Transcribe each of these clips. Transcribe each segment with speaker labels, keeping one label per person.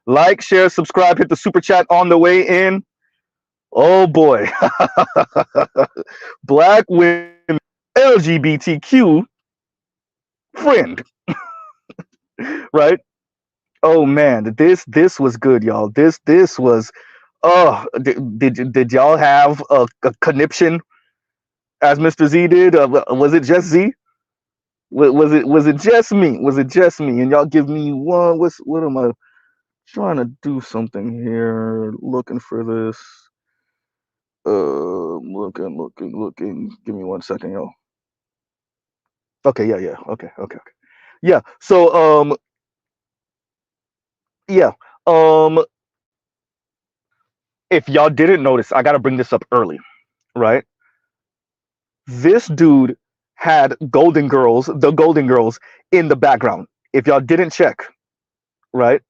Speaker 1: Like, share, subscribe, hit the super chat on the way in. Oh boy. Black women LGBTQ friend, right? Oh man, this was good, y'all. This was oh did y'all have a conniption as Mr. Z did? Was it just Z? Was it just me? Was it just me? And y'all give me one. What am I trying to do something here? Looking for this. Looking. Give me 1 second, y'all. Okay, yeah. Okay. Yeah. So yeah. Um, if y'all didn't notice, I gotta bring this up early, right? This dude had the Golden Girls in the background. If y'all didn't check, right?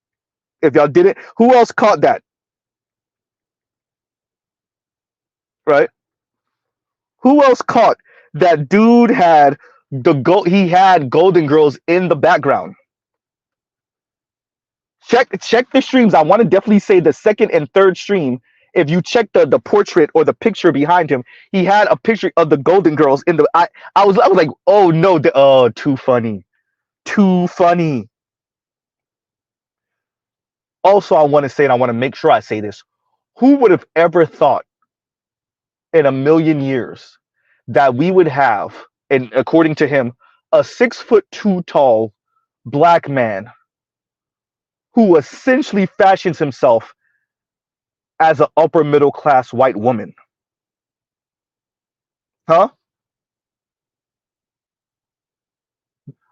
Speaker 1: If y'all didn't, who else caught that, right? Who else caught that dude had he had Golden Girls in the background? Check the streams. I want to definitely say the second and third stream. If you check the portrait or the picture behind him, he had a picture of the Golden Girls in the. I was like, oh no, too funny, too funny. Also, I want to say, and I want to make sure I say this: who would have ever thought in a million years that we would have, and according to him, a 6'2" tall black man who essentially fashions himself as an upper middle class white woman? Huh?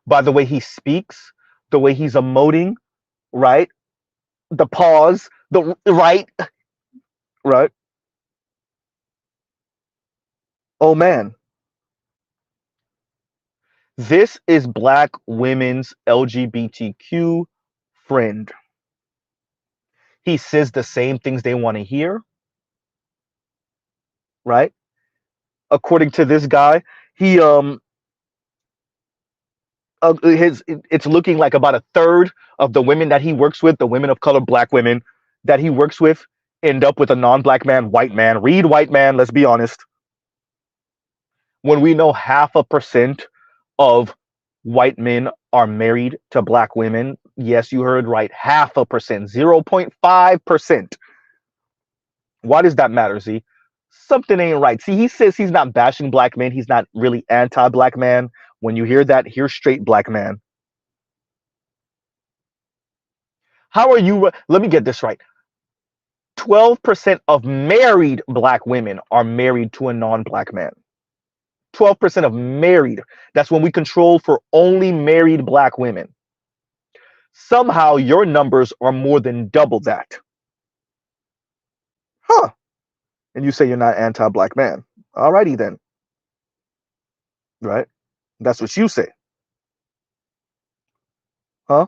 Speaker 1: By the way he speaks, the way he's emoting, right? The pause, the right. Oh man, this is black women's LGBTQ friend. He says the same things they want to hear, right? According to this guy, he his it's looking like about a third of the women that he works with, the women of color, black women that he works with, end up with a non-black man, white man. Read white man. Let's be honest. When we know 0.5% of white men are married to black women, yes, you heard right, 0.5%, 0.5%. Why does that matter, Z? Something ain't right. See, he says he's not bashing black men. He's not really anti-black man. When you hear that, hear straight black man. How are you? Let me get this right. 12% of married black women are married to a non-black man. 12% of married. That's when we control for only married black women. Somehow your numbers are more than double that. Huh. And you say you're not anti-black man. Alrighty then. Right? That's what you say. Huh?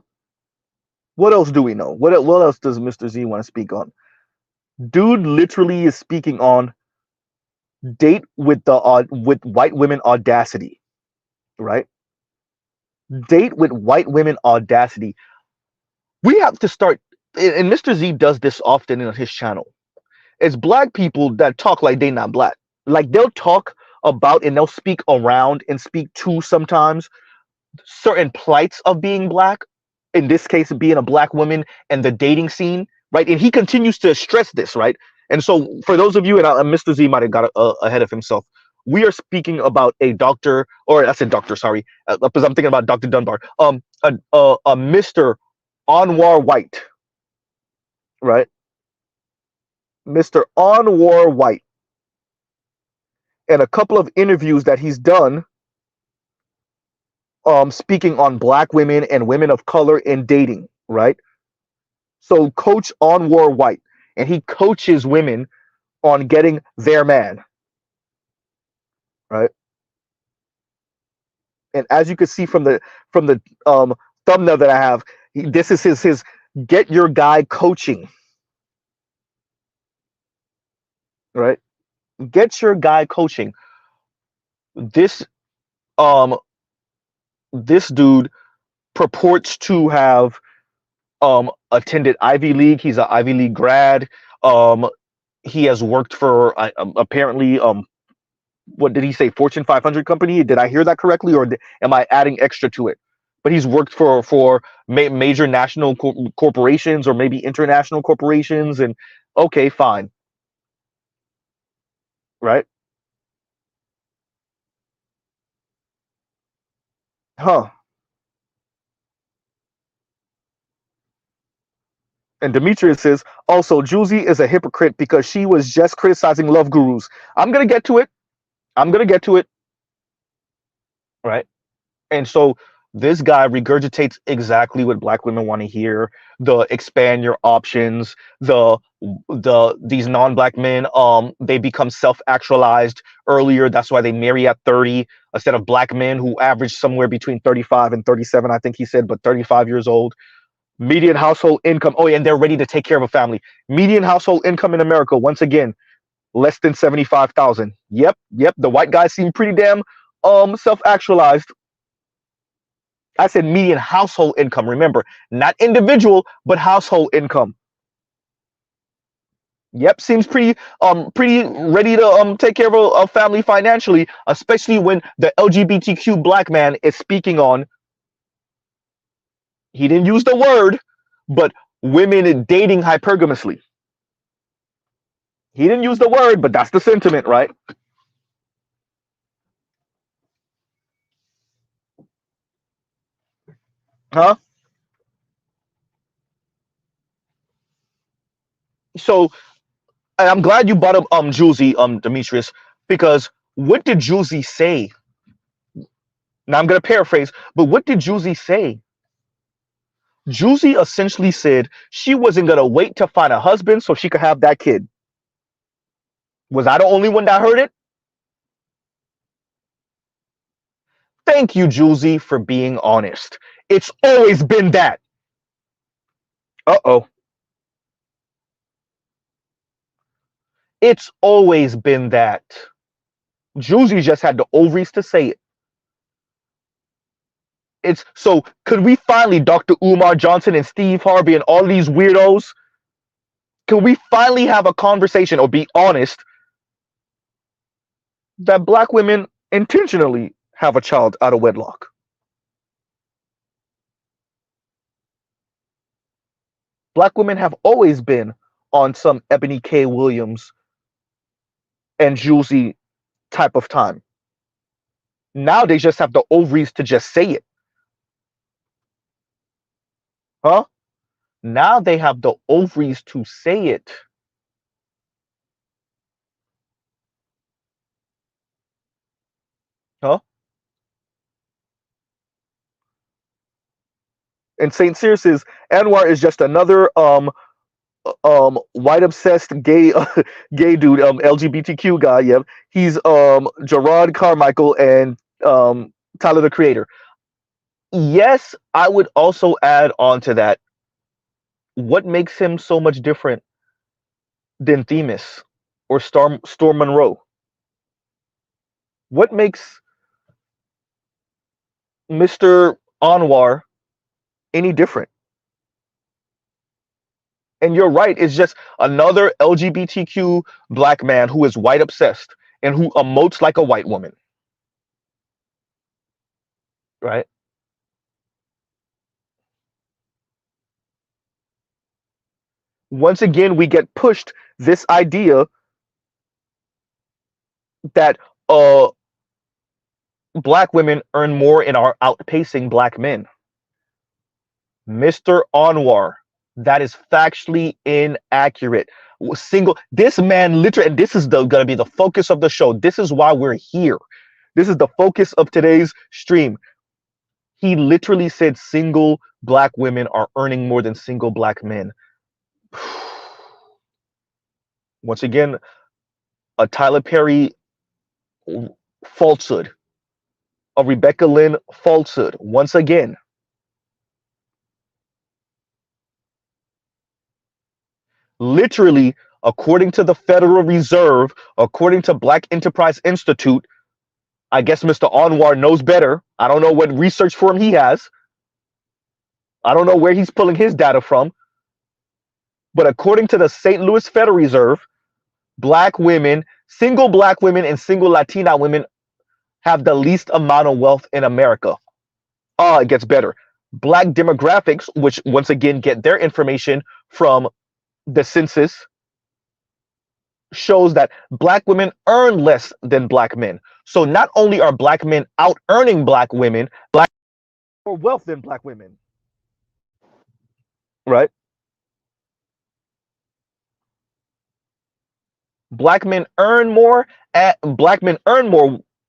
Speaker 1: What else do we know? What else does Mr. Z want to speak on? Dude literally is speaking on date with with white women audacity, right? Date with white women audacity. We have to start, and Mr. Z does this often in his channel. It's black people that talk like they not black. Like they'll talk about and they'll speak around and speak to sometimes certain plights of being black. In this case, being a black woman and the dating scene, right? And he continues to stress this, right? And so, for those of you, and Mr. Z might have got ahead of himself. We are speaking about a doctor, or I said doctor, sorry, because I'm thinking about Dr. Dunbar. A Mr. Anwar White, right? Mr. Anwar White, and a couple of interviews that he's done, speaking on black women and women of color in dating, right? So Coach Anwar White, and he coaches women on getting their man, right? And as you can see from the thumbnail that I have, this is his get your guy coaching, right? Get your guy coaching. This um this dude purports to have attended Ivy League. He's an Ivy League grad. Um, he has worked for apparently what did he say, Fortune 500 company? Did I hear that correctly, or am I adding extra to it? But he's worked for major national corporations or maybe international corporations, and okay, fine, right? Huh? And Demetrius says also, Juicy is a hypocrite because she was just criticizing love gurus. I'm gonna get to it. I'm gonna get to it, right? And so this guy regurgitates exactly what black women want to hear. The expand your options, these non-black men, they become self-actualized earlier. That's why they marry at 30 instead of black men who average somewhere between 35 and 37, I think he said, but 35 years old. Median household income. Oh, yeah, and they're ready to take care of a family. Median household income in America, once again, less than 75,000. Yep. The white guys seem pretty damn self-actualized. I said median household income. Remember, not individual, but household income. Yep, seems pretty ready to take care of a family financially, especially when the LGBTQ black man is speaking on. He didn't use the word, but women dating hypergamously. He didn't use the word, but that's the sentiment, right? Huh? So I'm glad you brought up Juicy, Demetrius, because what did Juicy say? Now I'm gonna paraphrase, but what did Juicy say? Juicy essentially said she wasn't gonna wait to find a husband so she could have that kid. Was I the only one that heard it? Thank you, Juicy, for being honest. It's always been that. Uh-oh. It's always been that. Juicy just had the ovaries to say it. It's so could we finally, Dr. Umar Johnson and Steve Harvey and all these weirdos, can we finally have a conversation or be honest that black women intentionally have a child out of wedlock? Black women have always been on some Ebony K. Williams and Juicy type of time. Now they just have the ovaries to just say it. Huh? Now they have the ovaries to say it. Huh? And Saint Cyr says Anwar is just another white obsessed gay gay dude, LGBTQ guy. Yep. He's Gerard Carmichael and Tyler the Creator. Yes, I would also add on to that. What makes him so much different than Themis or Storm Monroe? What makes Mr. Anwar any different? And you're right, it's just another LGBTQ black man who is white obsessed and who emotes like a white woman. Right? Once again, we get pushed this idea that black women earn more and are outpacing black men. Mr. Anwar, that is factually inaccurate. This man literally, and this is gonna be the focus of the show. This is why we're here. This is the focus of today's stream. He literally said single black women are earning more than single black men. Once again, a Tyler Perry falsehood, a Rebecca Lynn falsehood. Once again, literally, according to the Federal Reserve, according to Black Enterprise Institute, I guess Mr. Anwar knows better. I don't know what research firm he has. I don't know where he's pulling his data from. But according to the St. Louis Federal Reserve, black women, single black women and single Latina women have the least amount of wealth in America. It gets better. Black demographics, which once again get their information from the census, shows that black women earn less than black men. So not only are black men out earning black women, black more wealth than black women. Right? Black men earn more, and black men earn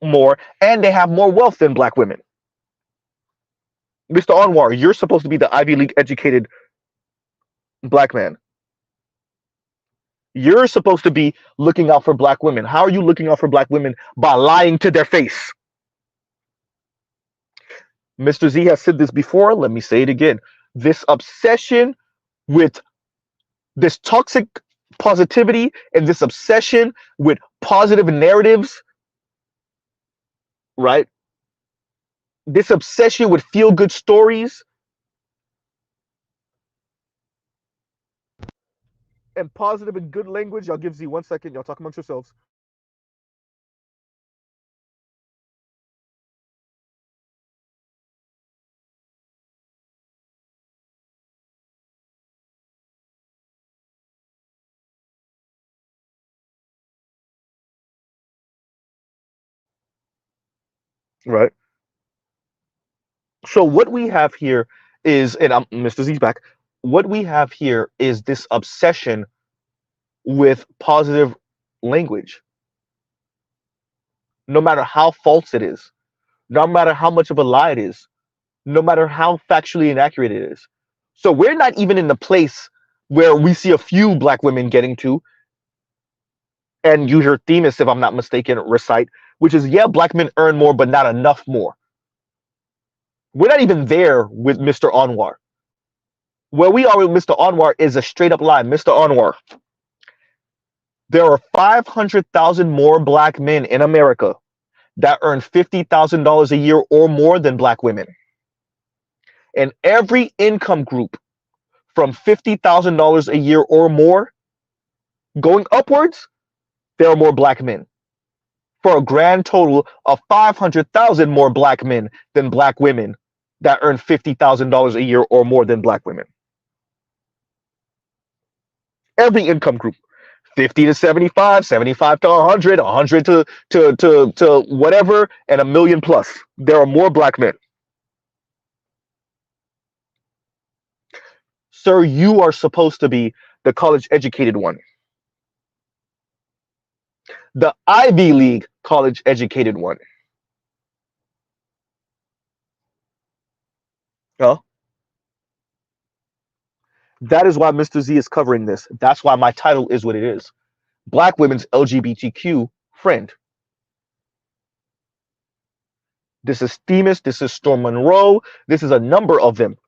Speaker 1: more, and they have more wealth than black women. Mr. Anwar, you're supposed to be the Ivy League educated black man. You're supposed to be looking out for black women. How are you looking out for black women? By lying to their face. Mr. Z has said this before. Let me say it again. This obsession with this toxic positivity and this obsession with positive narratives, right? This obsession with feel good stories and positive and good language. I'll give Z 1 second. Y'all talk amongst yourselves. Right. So what we have here is, and Mr. Z's back. What we have here is this obsession with positive language, no matter how false it is, no matter how much of a lie it is, no matter how factually inaccurate it is. So we're not even in the place where we see a few black women getting to, and you hear Themis, if I'm not mistaken, recite, which is, yeah, black men earn more, but not enough more. We're not even there with Mr. Anwar. Where we are with Mr. Anwar is a straight up lie. Mr. Anwar, there are 500,000 more black men in America that earn $50,000 a year or more than black women. And every income group from $50,000 a year or more going upwards, there are more black men. For a grand total of 500,000 more black men than black women that earn $50,000 a year or more than black women. Every income group. 50 to 75, 75 to 100, 100 to whatever, and a million plus. There are more black men. Sir, you are supposed to be the college educated one. The Ivy League college educated one. Huh? That is why Mr. Z is covering this. That's why my title is what it is. Black women's LGBTQ friend. This is Themis, this is Storm Monroe, this is a number of them.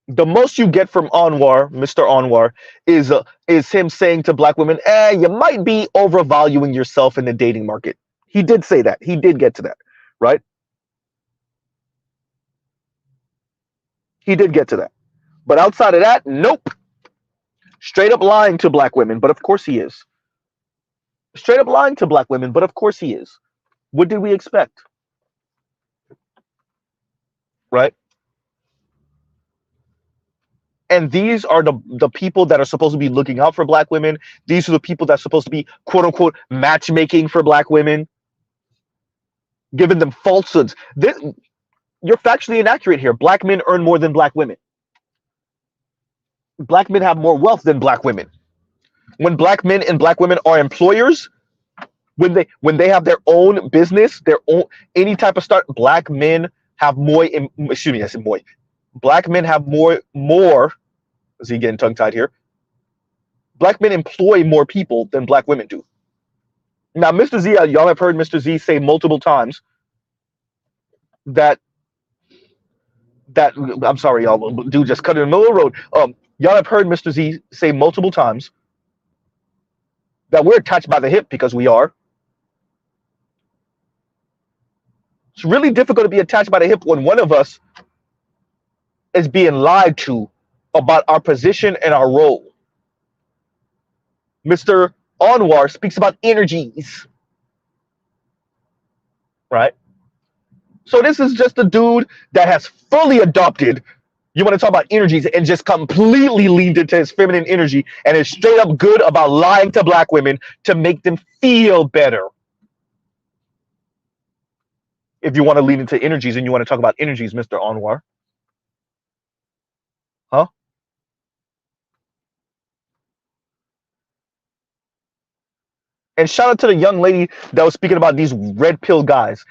Speaker 1: The most you get from Anwar, Mr. Anwar, is him saying to black women, you might be overvaluing yourself in the dating market. He did say that. He did get to that, right? He did get to that. But outside of that, nope. Straight up lying to black women, but of course he is. Straight up lying to black women, but of course he is. What did we expect? Right? And these are the people that are supposed to be looking out for black women. These are the people that are supposed to be, quote unquote, matchmaking for black women, giving them falsehoods. You're factually inaccurate here. Black men earn more than black women. Black men have more wealth than black women. When black men and black women are employers, when they have their own business, their own any type of start, black men have more. Excuse me, I said more. Black men have more. Is he getting tongue tied here? Black men employ more people than black women do. Now, Mr. Z, y'all have heard Mr. Z say multiple times that I'm sorry, y'all, dude, just cut in the middle of the road. Y'all have heard Mr. Z say multiple times that we're attached by the hip because we are. It's really difficult to be attached by the hip when one of us is being lied to about our position and our role. Mr. Anwar speaks about energies, right? So this is just a dude that has fully adopted. You want to talk about energies and just completely leaned into his feminine energy and is straight up good about lying to black women to make them feel better. If you want to lean into energies and you want to talk about energies, Mr. Anwar. Huh? And shout out to the young lady that was speaking about these red pill guys.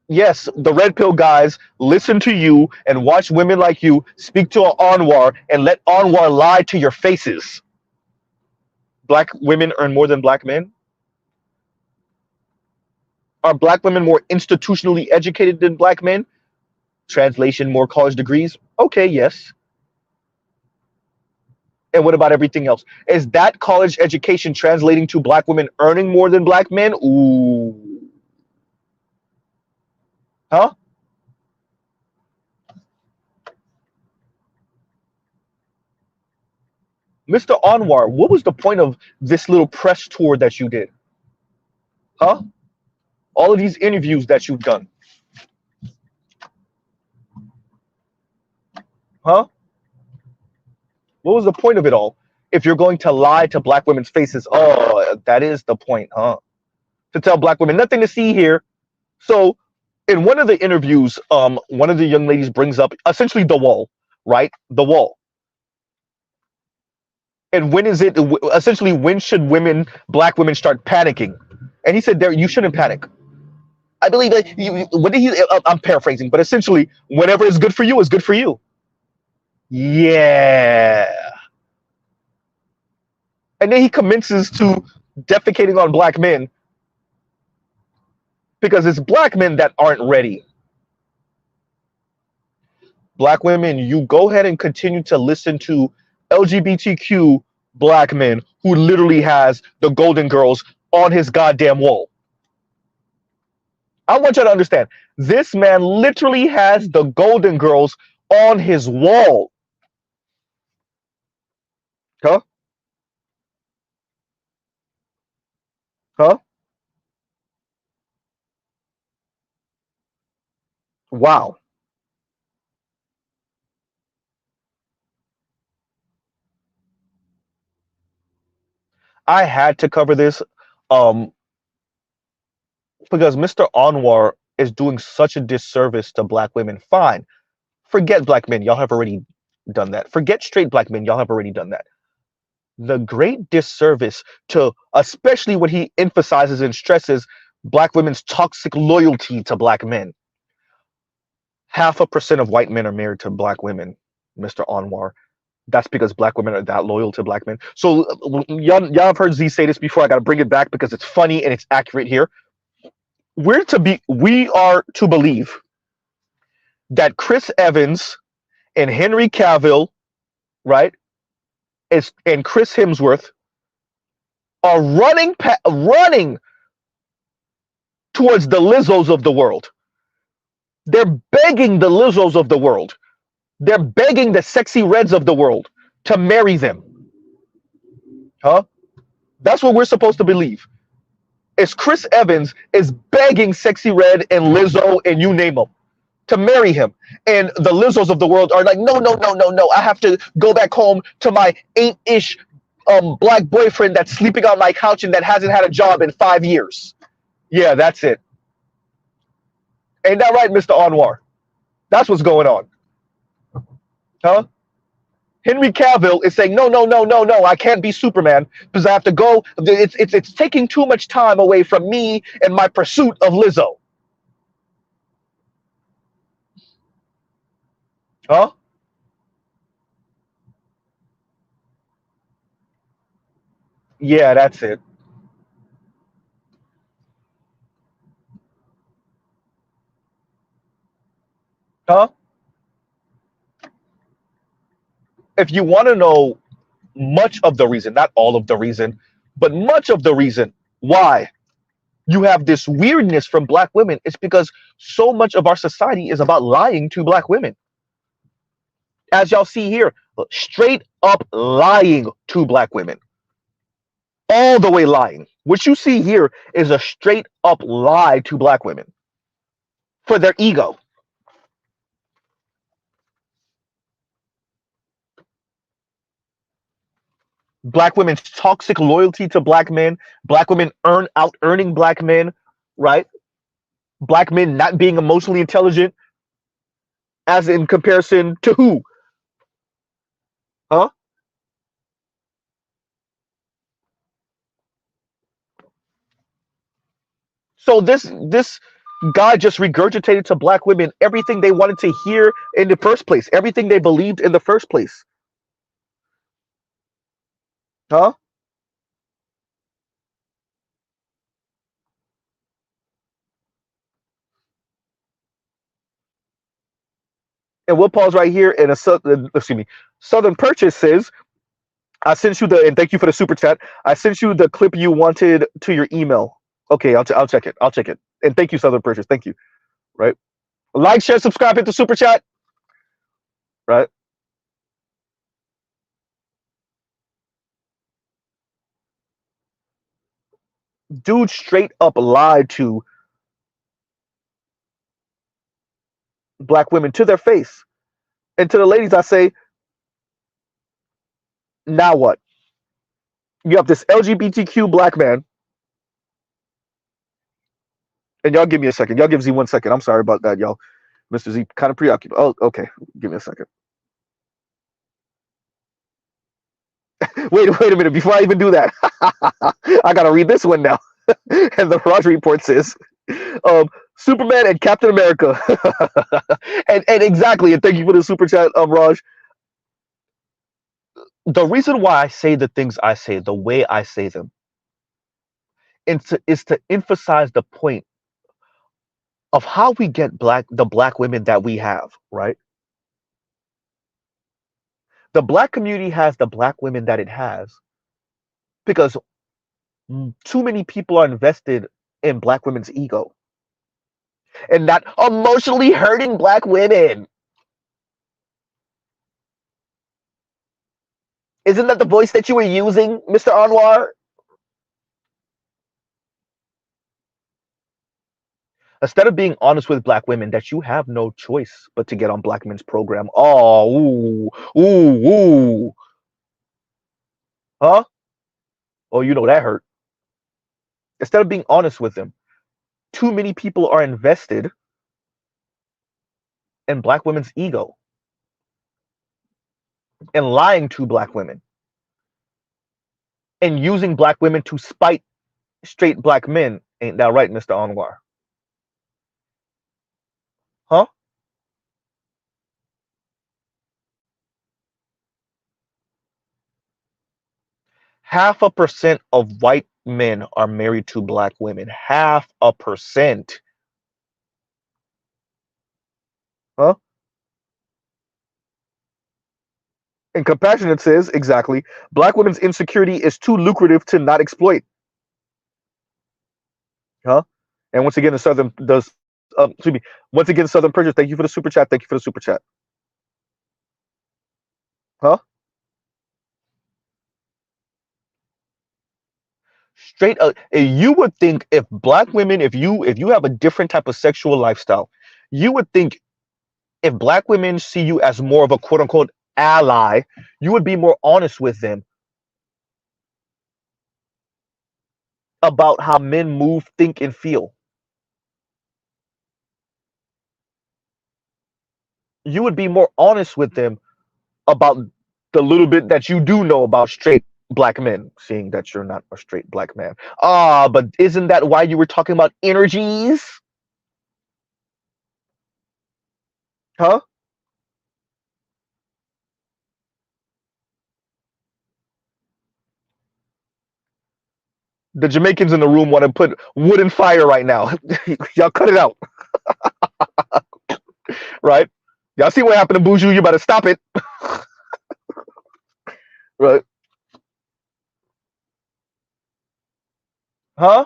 Speaker 1: Yes, the red pill guys listen to you and watch women like you speak to Anwar and let Anwar lie to your faces. Black women earn more than black men? Are black women more institutionally educated than black men? Translation, more college degrees? Okay, yes. And what about everything else? Is that college education translating to black women earning more than black men? Ooh. Huh? Mr. Anwar, what was the point of this little press tour that you did? Huh? All of these interviews that you've done. Huh? What was the point of it all? If you're going to lie to black women's faces, oh, that is the point, huh? To tell black women, nothing to see here. So in one of the interviews, one of the young ladies brings up essentially the wall, right? The wall. And when is it essentially when should black women start panicking? And he said there you shouldn't panic. I believe that what did he I'm paraphrasing, but essentially whenever is good for you is good for you. Yeah. And then he commences to defecating on black men because it's black men that aren't ready. Black women, you go ahead and continue to listen to LGBTQ black men who literally has the Golden Girls on his goddamn wall. I want you to understand, this man literally has the Golden Girls on his wall. Huh? Huh? Wow. I had to cover this um, because Mr. Anwar is doing such a disservice to black women. Fine. Forget black men. Y'all have already done that. Forget straight black men. Y'all have already done that. The great disservice to, especially when he emphasizes and stresses black women's toxic loyalty to black men. 0.5% of white men are married to black women, Mr. Anwar. That's because black women are that loyal to black men. So y'all have heard Z say this before. I got to bring it back because it's funny and it's accurate here. We are to believe that Chris Evans and Henry Cavill, right, and Chris Hemsworth are running towards the Lizzos of the world. They're begging the Lizzos of the world. They're begging the sexy reds of the world to marry them. Huh? That's what we're supposed to believe. Is Chris Evans is begging sexy red and Lizzo and you name them to marry him. And the Lizzos of the world are like, no, no, no, no, no. I have to go back home to my 8-ish black boyfriend that's sleeping on my couch and that hasn't had a job in 5 years. Yeah, that's it. Ain't that right, Mr. Anwar? That's what's going on. Huh? Henry Cavill is saying, no, no, no, no, no, I can't be Superman because I have to go. It's taking too much time away from me and my pursuit of Lizzo. Huh? Yeah, that's it. Huh? If you want to know much of the reason, not all of the reason, but much of the reason why you have this weirdness from black women. It's because so much of our society is about lying to black women. As y'all see here, straight up lying to black women. All the way lying. What you see here is a straight up lie to black women for their ego. Black women's toxic loyalty to black men, black women earning black men, right? Black men not being emotionally intelligent, as in comparison to who? Huh? So this guy just regurgitated to black women everything they wanted to hear in the first place, everything they believed in the first place. Huh? And we'll pause right here. And excuse me, Southern Purchase says, I sent you the, and thank you for the super chat. I sent you the clip you wanted to your email. Okay, I'll check it. I'll check it. And thank you, Southern Purchase. Thank you. Right. Like, share, subscribe, hit the super chat. Right. Dude straight up lied to black women to their face. And to the ladies, I say, now what? You have this LGBTQ black man. And y'all give me a second. Y'all give Z 1 second. I'm sorry about that, y'all. Mr. Z kind of preoccupied. Oh, okay. Give me a second. Wait a minute. Before I even do that, I gotta read this one now. And the Raj report says, Superman and Captain America. and exactly, and thank you for the super chat, Raj. The reason why I say the things I say, the way I say them, is to emphasize the point of how we get the black women that we have, right? The black community has the black women that it has because too many people are invested in black women's ego and not emotionally hurting black women. Isn't that the voice that you were using, Mr. Anwar? Instead of being honest with black women that you have no choice but to get on black men's program. Oh, ooh. Huh? Oh, you know that hurt. Instead of being honest with them, too many people are invested in black women's ego and lying to black women and using black women to spite straight black men. Ain't that right, Mr. Anwar? Huh? Half a percent of white men are married to black women. Half a percent. Huh? And Compassionate says, exactly, black women's insecurity is too lucrative to not exploit. Huh? And once again, the Southern does. Excuse me. Once again, Southern Purchase. Thank you for the super chat. Thank you for the super chat. Huh? Straight up, you would think if black women, if you have a different type of sexual lifestyle, you would think if black women see you as more of a quote unquote ally, you would be more honest with them about how men move, think, and feel. You would be more honest with them about the little bit that you do know about straight black men, seeing that you're not a straight black man. But isn't that why you were talking about energies? Huh? The Jamaicans in the room want to put wood and fire right now. Y'all cut it out. Right? Y'all see what happened to Buju? You better stop it. Right? Huh?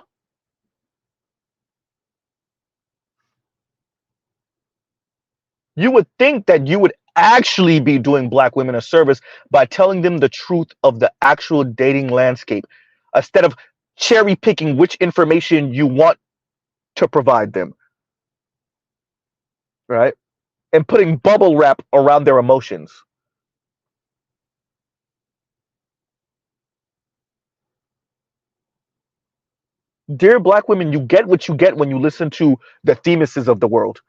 Speaker 1: You would think that you would actually be doing black women a service by telling them the truth of the actual dating landscape instead of cherry picking which information you want to provide them, right? And putting bubble wrap around their emotions. Dear black women, you get what you get when you listen to the Themises of the world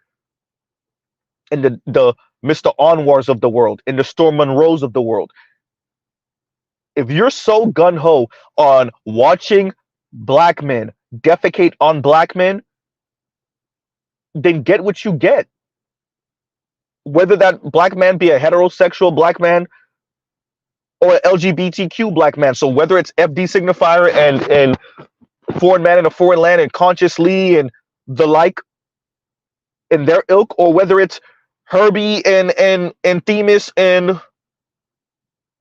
Speaker 1: and the Mr. Anwars of the world and the Storm Monroes of the world. If you're so gun ho on watching black men defecate on black men, then get what you get. Whether that black man be a heterosexual black man or an LGBTQ black man. So whether it's FD signifier and foreign man in a foreign land and consciously and the like in their ilk, or whether it's Herbie and Themis and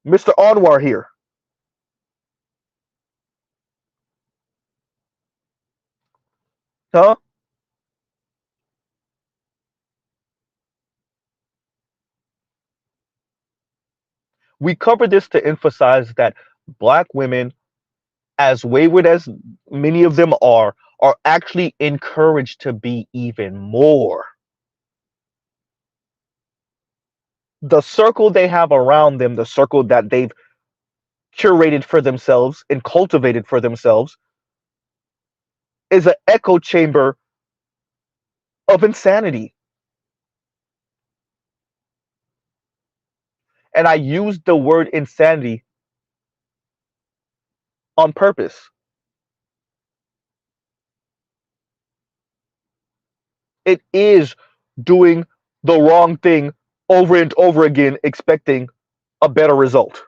Speaker 1: Mr. Anwar here. Huh? We cover this to emphasize that black women, as wayward as many of them are actually encouraged to be even more. The circle they have around them, the circle that they've curated for themselves and cultivated for themselves, is an echo chamber of insanity. And I use the word insanity on purpose. It is doing the wrong thing over and over again, expecting a better result.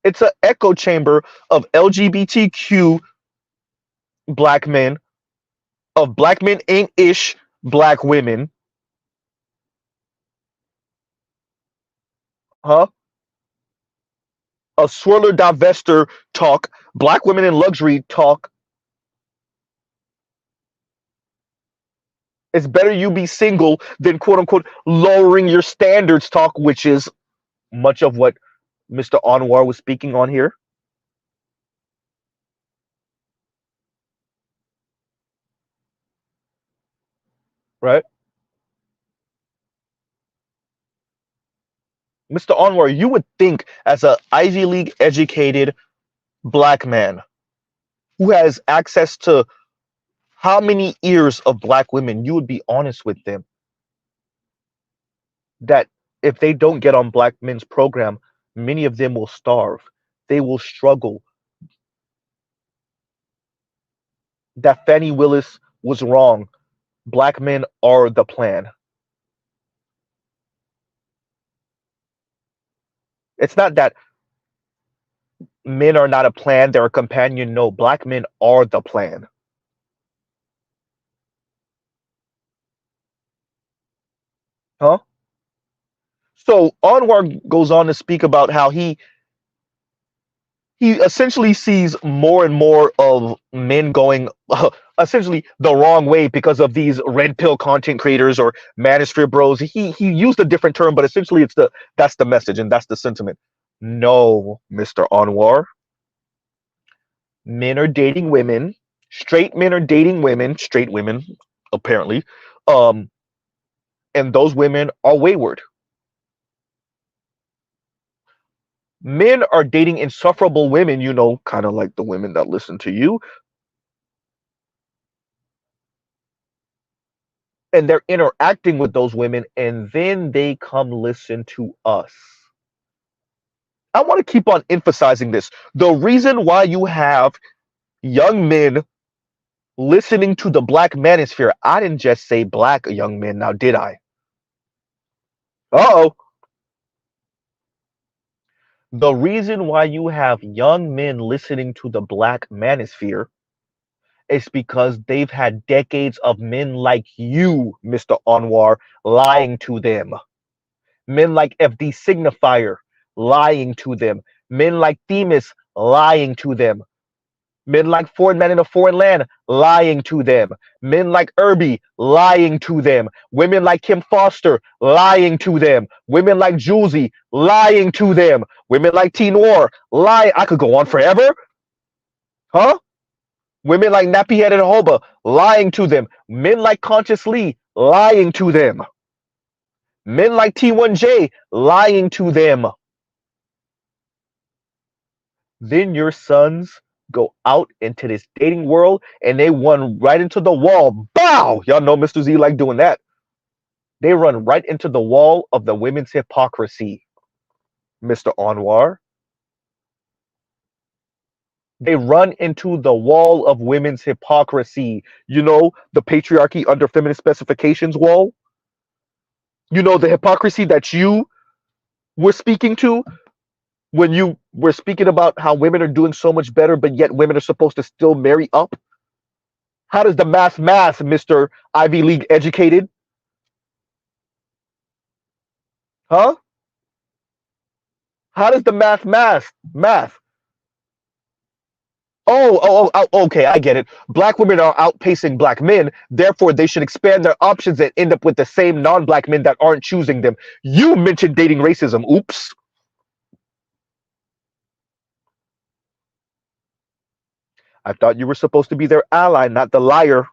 Speaker 1: It's an echo chamber of LGBTQ black men, of black men ain't ish black women, huh? A swirler divester talk, black women in luxury talk. It's better you be single than quote unquote lowering your standards talk, which is much of what Mr. Anwar was speaking on here, right? Mr. Anwar, you would think as a Ivy League educated black man who has access to how many ears of black women, you would be honest with them that if they don't get on black men's program, many of them will starve. They will struggle. That Fannie Willis was wrong. Black men are the plan. It's not that men are not a plan, they're a companion. No, black men are the plan. Huh? So Anwar goes on to speak about how he essentially sees more and more of men going essentially the wrong way because of these red pill content creators or manosphere bros. He used a different term, but essentially it's the that's the message and that's the sentiment. No, Mr. Anwar, men are dating women. Straight men are dating women. Straight women, apparently, um, and those women are wayward. Men are dating insufferable women, kind of like the women that listen to you, and they're interacting with those women, and then they come listen to us. I want to keep on emphasizing this. The reason why you have young men listening to the black manosphere, I didn't just say black young men, now did I? Uh-oh. The reason why you have young men listening to the black manosphere is because they've had decades of men like you, Mr. Anwar, lying to them. Men like FD Signifier lying to them. Men like Themis lying to them. Men like foreign men in a foreign land, lying to them. Men like Irby, lying to them. Women like Kim Foster, lying to them. Women like Julesy, lying to them. Women like T Noir, lying. I could go on forever. Huh? Women like Nappy Head and Hoba, lying to them. Men like Conscious Lee, lying to them. Men like T1J, lying to them. Then your sons go out into this dating world and they run right into the wall. Bow! Y'all know Mr. Z like doing that. They run right into the wall of the women's hypocrisy, Mr. Anwar. They run into the wall of women's hypocrisy. You know, the patriarchy under feminist specifications wall? You know, the hypocrisy that you were speaking to when you were speaking about how women are doing so much better, but yet women are supposed to still marry up? How does the math, Mr. Ivy League educated? Huh? How does the math? Okay, I get it. Black women are outpacing black men, therefore they should expand their options and end up with the same non-black men that aren't choosing them. You mentioned dating racism. Oops. I thought you were supposed to be their ally, not the liar.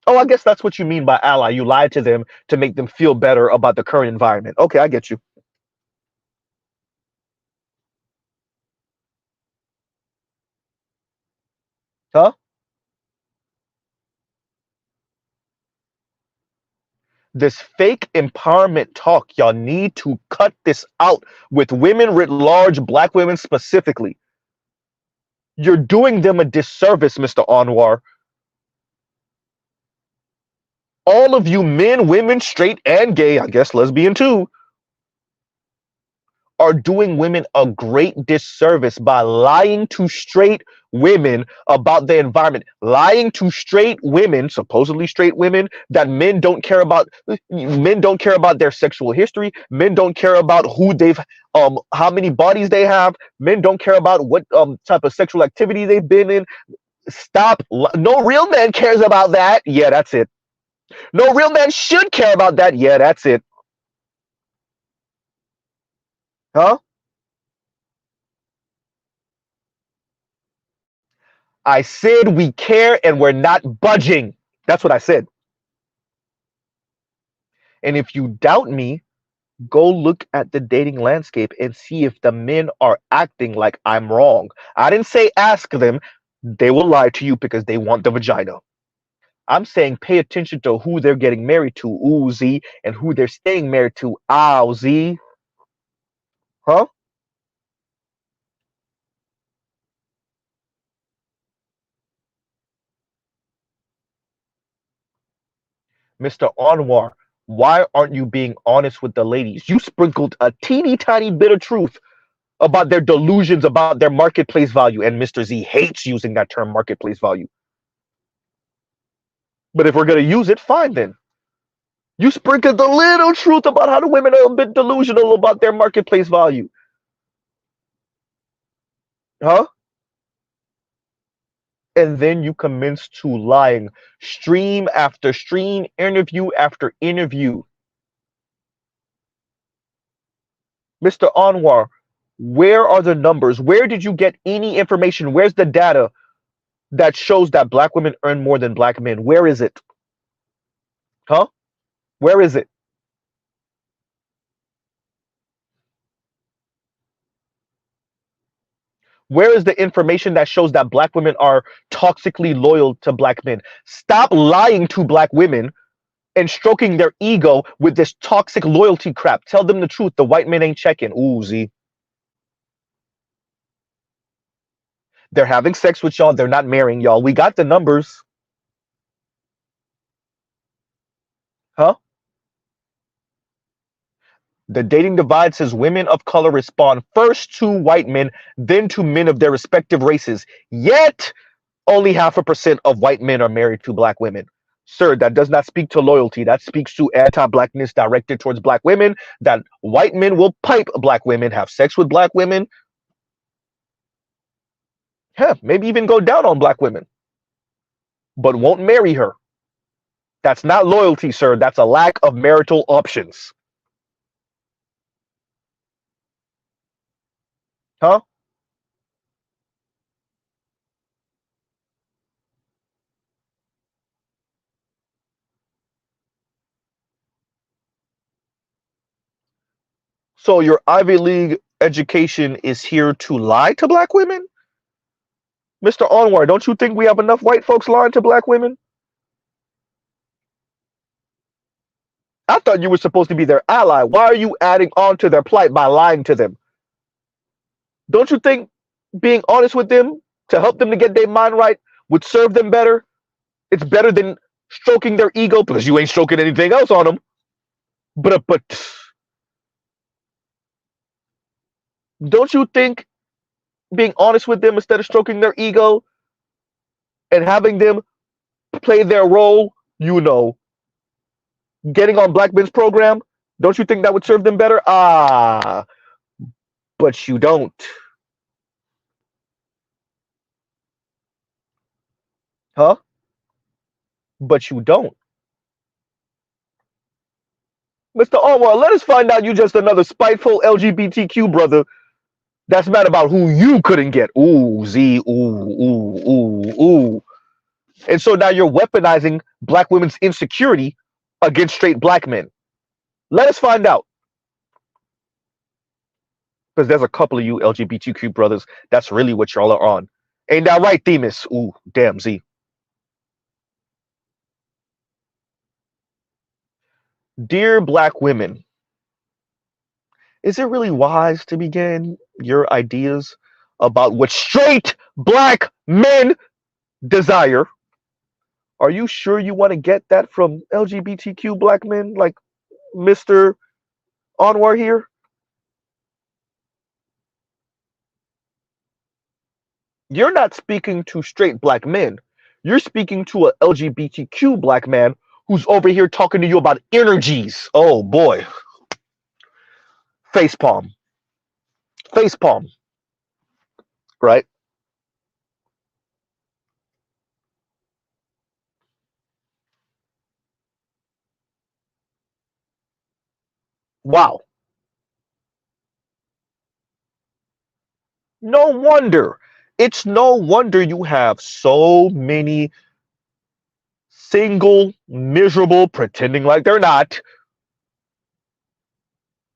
Speaker 1: Oh, I guess that's what you mean by ally. You lied to them to make them feel better about the current environment. Okay, I get you. Huh? This fake empowerment talk, y'all need to cut this out with women writ large, black women specifically. You're doing them a disservice, Mr. Anwar. All of you men, women, straight and gay, I guess lesbian too, are doing women a great disservice by lying to straight women about the environment, lying to straight women, supposedly straight women, that men don't care about. Men don't care about their sexual history. Men don't care about who they've, how many bodies they have. Men don't care about what type of sexual activity they've been in. Stop. No real man cares about that. Yeah, that's it. No real man should care about that. Yeah, that's it. Huh? I said we care and we're not budging. That's what I said. And if you doubt me, go look at the dating landscape and see if the men are acting like I'm wrong. I didn't say ask them. They will lie to you because they want the vagina. I'm saying pay attention to who they're getting married to, ooh, Z, and who they're staying married to, ow, Z. Huh? Mr. Anwar, why aren't you being honest with the ladies? You sprinkled a teeny tiny bit of truth about their delusions about their marketplace value, and Mr. Z hates using that term marketplace value. But if we're going to use it, fine then. You sprinkled a little truth about how the women are a bit delusional about their marketplace value. Huh? And then you commence to lying. Stream after stream, interview after interview. Mr. Anwar, where are the numbers? Where did you get any information? Where's the data that shows that black women earn more than black men? Where is it? Huh? Where is it? Where is the information that shows that black women are toxically loyal to black men? Stop lying to black women and stroking their ego with this toxic loyalty crap. Tell them the truth. The white men ain't checking. Ooh, Z. They're having sex with y'all. They're not marrying y'all. We got the numbers. Huh? The dating divide says women of color respond first to white men, then to men of their respective races. Yet, only 0.5% of white men are married to black women. Sir, that does not speak to loyalty. That speaks to anti-blackness directed towards black women, that white men will pipe black women, have sex with black women. maybe even go down on black women, but won't marry her. That's not loyalty, sir. That's a lack of marital options. Huh? So your Ivy League education is here to lie to black women? Mr. Anwar, don't you think we have enough white folks lying to black women? I thought you were supposed to be their ally. Why are you adding on to their plight by lying to them? Don't you think being honest with them to help them to get their mind right would serve them better? It's better than stroking their ego because you ain't stroking anything else on them. But don't you think being honest with them instead of stroking their ego and having them play their role, getting on black men's program, don't you think that would serve them better? But you don't. Huh? But you don't. Mr. Anwar, let us find out you just another spiteful LGBTQ brother that's mad about who you couldn't get. Ooh, Z, ooh. And so now you're weaponizing black women's insecurity against straight black men. Let us find out. Because there's a couple of you LGBTQ brothers, that's really what y'all are on. Ain't that right, Themis? Ooh, damn, Z. Dear black women, is it really wise to begin your ideas about what straight black men desire? Are you sure you want to get that from LGBTQ black men like Mr. Anwar here? You're not speaking to straight black men. You're speaking to a LGBTQ black man who's over here talking to you about energies. Oh boy. Facepalm. Facepalm. Right? Wow. No wonder. It's no wonder you have so many single, miserable, pretending like they're not,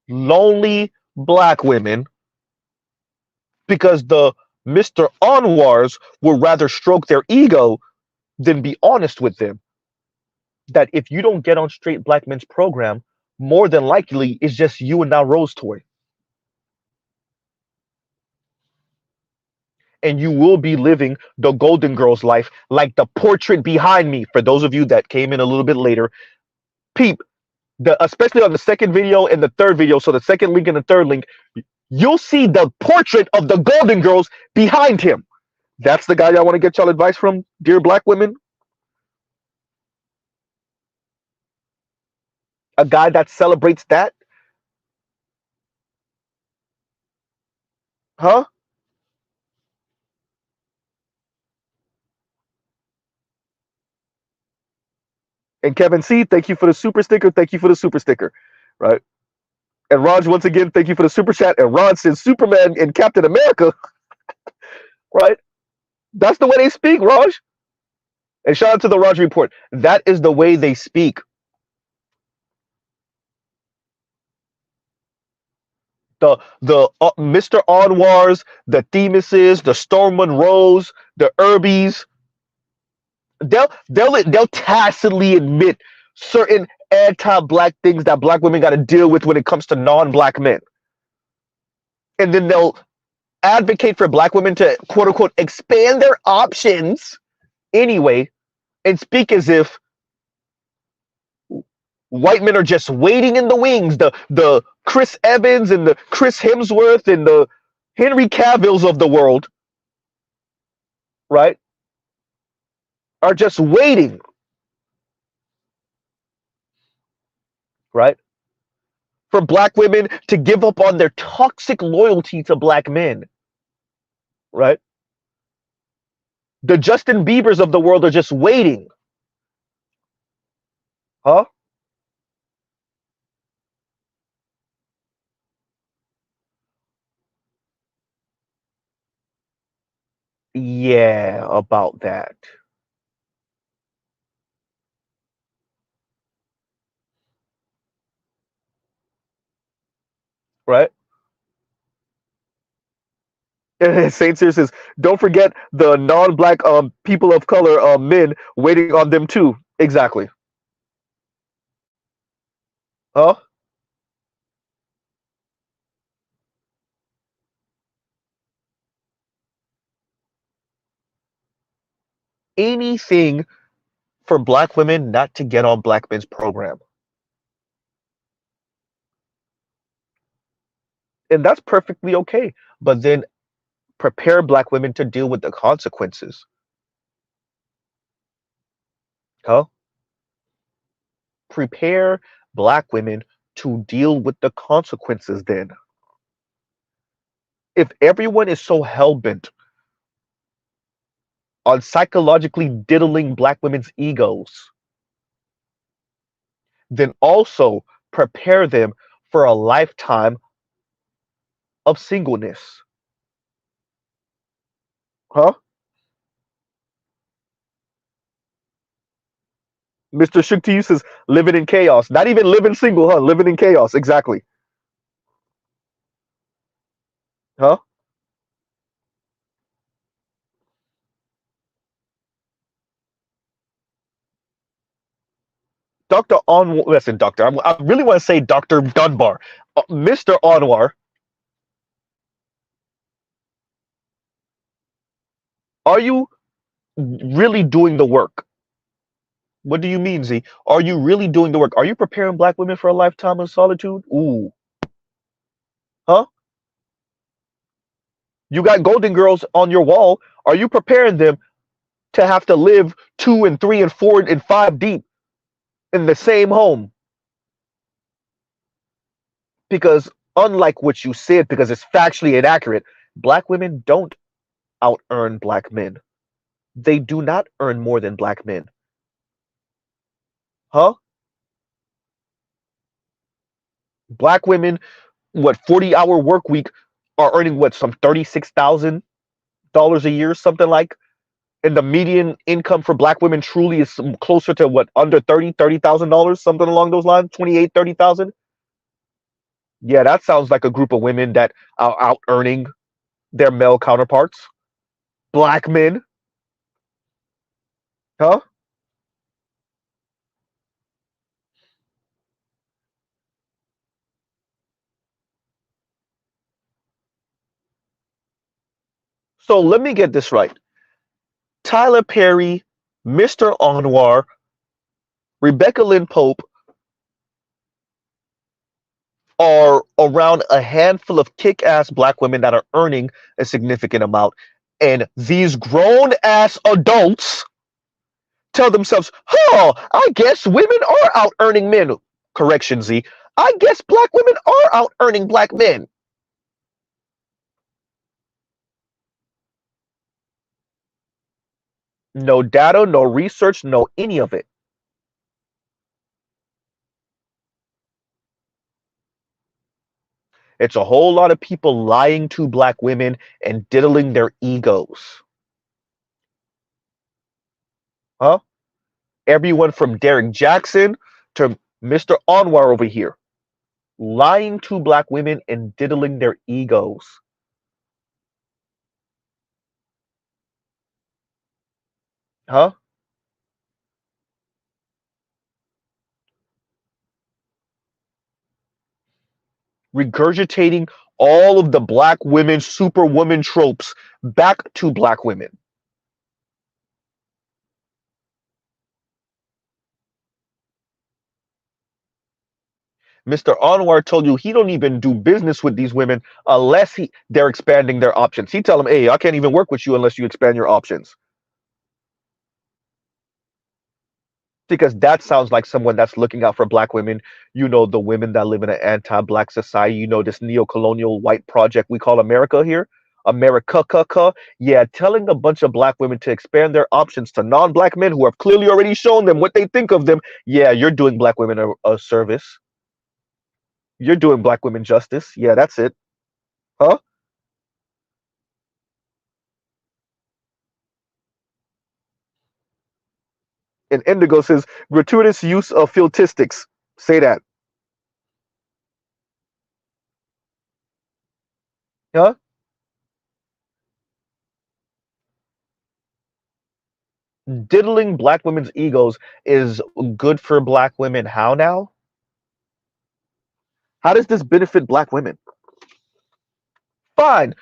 Speaker 1: lonely black women because the Mr. Anwars would rather stroke their ego than be honest with them. That if you don't get on straight black men's program, more than likely it's just you and now Rose Toy. And you will be living the Golden Girls life like the portrait behind me. For those of you that came in a little bit later, peep, especially on the second video and the third video, so the second link and the third link, you'll see the portrait of the Golden Girls behind him. That's the guy I want to get y'all advice from, dear black women. A guy that celebrates that? Huh? And Kevin C, thank you for the super sticker. Thank you for the super sticker. Right? And Raj, once again, thank you for the super chat. And Raj says Superman and Captain America. Right? That's the way they speak, Raj. And shout out to the Raj report. That is the way they speak. The Mr. Anwars, the Themises, the Storm Monroes, the Irbies, they'll tacitly admit certain anti-black things that black women got to deal with when it comes to non-black men, and then they'll advocate for black women to quote unquote expand their options anyway, and speak as if white men are just waiting in the wings. The Chris Evans and the Chris Hemsworth and the Henry Cavills of the world, right, are just waiting, right, for black women to give up on their toxic loyalty to black men, right? The Justin Biebers of the world are just waiting. Huh? Yeah, about that. Right? Saint Cyr says, don't forget the non-black people of color men waiting on them too. Exactly. Huh? Anything for black women not to get on black men's program. And that's perfectly okay. But then prepare black women to deal with the consequences. Huh? Prepare black women to deal with the consequences then. If everyone is so hell-bent on psychologically diddling black women's egos, then also prepare them for a lifetime of singleness. Huh? Mr. Shook to you says living in chaos. Not even living single, huh? Living in chaos. Exactly. Huh? Dr. Anwar, listen, Doctor, I really want to say Dr. Dunbar. Mr. Anwar, are you really doing the work? What do you mean, Z? Are you really doing the work? Are you preparing black women for a lifetime of solitude? Ooh. Huh? You got golden girls on your wall. Are you preparing them to have to live two and three and four and five deep in the same home? Because unlike what you said, because it's factually inaccurate, black women don't out earn black men. They do not earn more than black men. Huh? Black women, what, 40-hour work week are earning what, some $36,000 a year, something like? And the median income for black women truly is closer to what, under $30,000, something along those lines, 28, 30,000. Yeah, that sounds like a group of women that are out earning their male counterparts. Black men, huh? So let me get this right. Tyler Perry, Mr. Anwar, Rebecca Lynn Pope are around a handful of kick-ass black women that are earning a significant amount. And these grown-ass adults tell themselves, oh, I guess women are out earning men. Correction, Z. I guess black women are out earning black men. No data, no research, no any of it. It's a whole lot of people lying to black women and diddling their egos. Huh? Everyone from Derek Jackson to Mr. Anwar over here. Lying to black women and diddling their egos. Huh? Regurgitating all of the black women superwoman tropes back to black women. Mr. Anwar told you he don't even do business with these women unless they're expanding their options. He tell them, hey, I can't even work with you unless you expand your options. Because that sounds like someone that's looking out for black women. You know, the women that live in an anti-black society. You know, this neo-colonial white project we call America here. America, yeah, telling a bunch of black women to expand their options to non-black men who have clearly already shown them what they think of them. Yeah, you're doing black women a service. You're doing black women justice. Yeah, that's it. Huh? And Indigo says gratuitous use of philtistics. Say that. Huh? Diddling black women's egos is good for black women. How now? How does this benefit black women? Fine.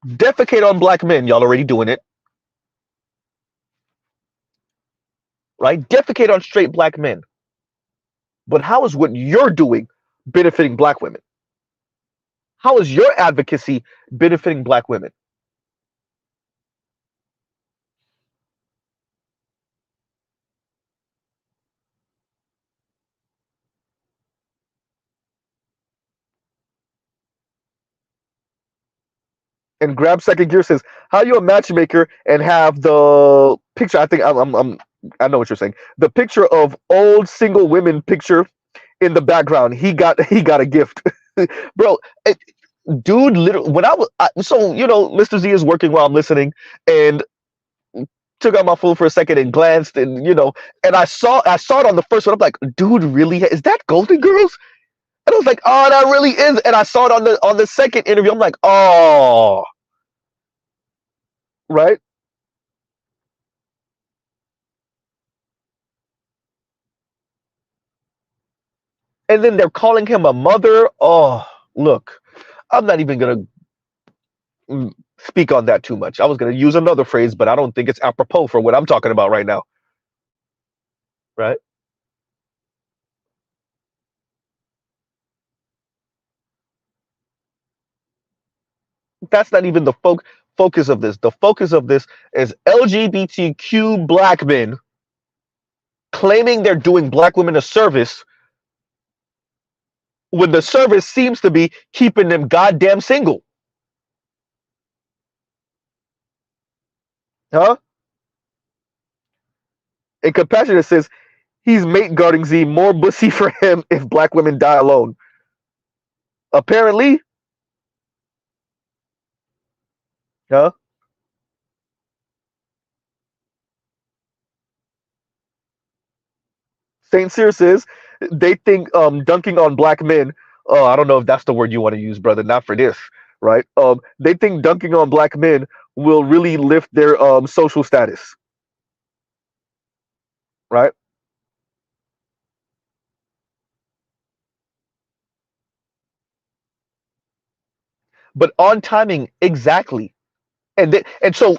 Speaker 1: Defecate on black men. Y'all already doing it, right? Defecate on straight black men. But how is what you're doing benefiting black women? How is your advocacy benefiting black women? And Grab Second Gear says, "How you a matchmaker and have the picture?" I think I know what you're saying. The picture of old single women picture in the background. He got a gift, bro. Dude, literally, when I was so Mr. Z is working while I'm listening, and took out my phone for a second and glanced, and and I saw it on the first one. I'm like, dude, really? Is that Golden Girls? And I was like, oh, that really is. And I saw it on the second interview. I'm like, oh, right. And then they're calling him a mother. Oh, look, I'm not even gonna speak on that too much. I was gonna use another phrase, but I don't think it's apropos for what I'm talking about right now. Right? That's not even the focus of this. The focus of this is LGBTQ black men claiming they're doing black women a service when the service seems to be keeping them goddamn single. Huh? And Compassionate says he's mate guarding Z, more pussy for him if black women die alone. Apparently, huh? Saint Cyr says they think dunking on black men. Oh, I don't know if that's the word you want to use, brother. Not for this, right? They think dunking on black men will really lift their social status, right? But on timing, exactly. And Mr.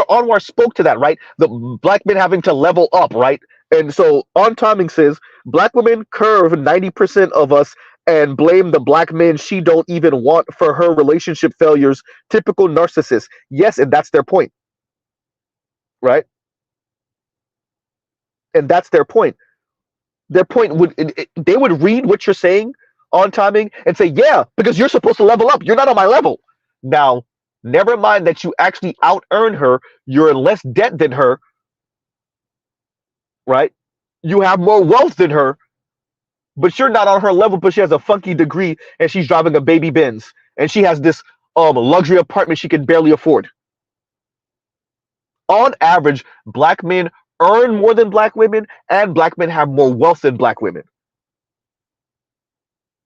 Speaker 1: Anwar spoke to that, right? The black men having to level up, right? And so on timing says black women curve 90% of us and blame the black men she don't even want for her relationship failures. Typical narcissist. Yes, and that's their point, right? And that's their point. Their point they would read what you're saying on timing and say, yeah, because you're supposed to level up. You're not on my level. Now, never mind that you actually out earn her. You're in less debt than her, right? You have more wealth than her, but you're not on her level. But she has a funky degree and she's driving a baby Benz and she has this luxury apartment she can barely afford. On average, black men earn more than black women, and black men have more wealth than black women.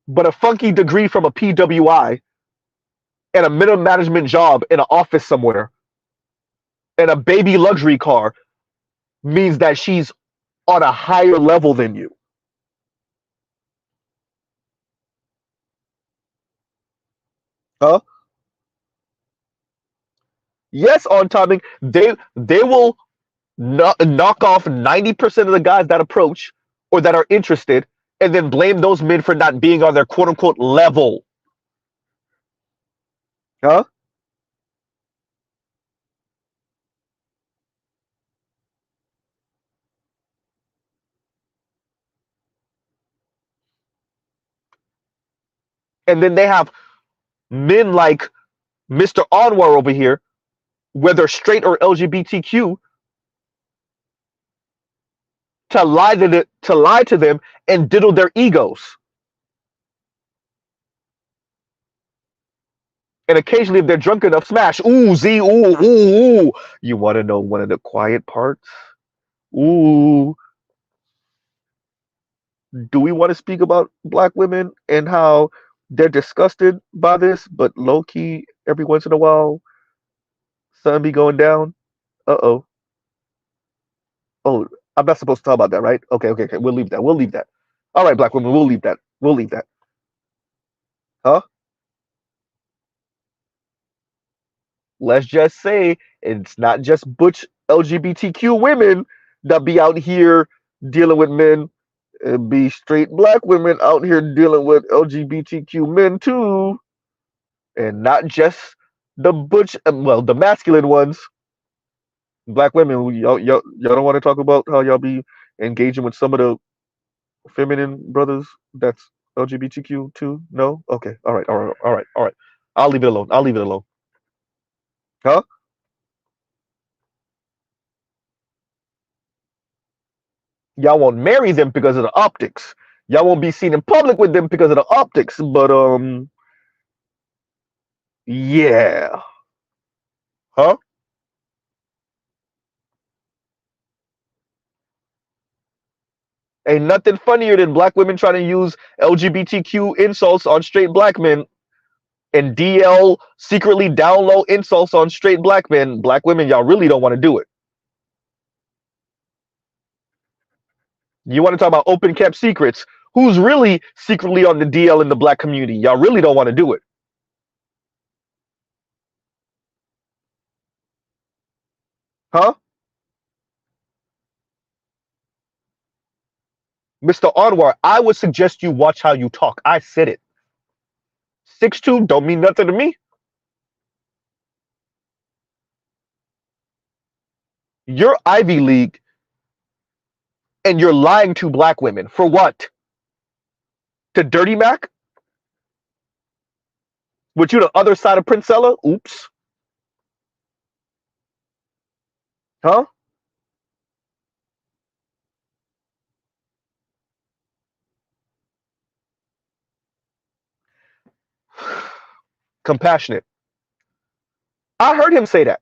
Speaker 1: But a funky degree from a PWI and a middle management job in an office somewhere and a baby luxury car means that she's on a higher level than you. Huh? Yes, on timing, they will knock off 90% of the guys that approach or that are interested and then blame those men for not being on their quote unquote level. Huh? And then they have men like Mr. Anwar over here, whether straight or LGBTQ, to lie to them and diddle their egos. And occasionally, if they're drunk enough, smash. Ooh, Z, ooh, ooh, ooh. You want to know one of the quiet parts? Ooh, do we want to speak about black women and how they're disgusted by this, but low key, every once in a while, something be going down? Uh oh. Oh, I'm not supposed to talk about that, right? Okay, okay, okay. We'll leave that. We'll leave that. All right, black women, we'll leave that. We'll leave that. Huh? Let's just say it's not just butch LGBTQ women that be out here dealing with men. It be straight black women out here dealing with LGBTQ men too, and not just the butch, well, the masculine ones. Black women, y'all don't want to talk about how y'all be engaging with some of the feminine brothers that's LGBTQ too? No? Okay. All right. All right. All right. All right. I'll leave it alone. I'll leave it alone. Huh? Y'all won't marry them because of the optics. Y'all won't be seen in public with them because of the optics. But yeah. Huh? Ain't nothing funnier than black women trying to use LGBTQ insults on straight black men and DL secretly down low insults on straight black men. Black women, y'all really don't want to do it. You want to talk about open kept secrets? Who's really secretly on the DL in the black community? Y'all really don't want to do it. Huh? Mr. Anwar, I would suggest you watch how you talk. I said it. 6'2" don't mean nothing to me. You're Ivy League and you're lying to black women. For what? To Dirty Mac? With you the other side of Princella? Oops. Huh? Compassionate. I heard him say that.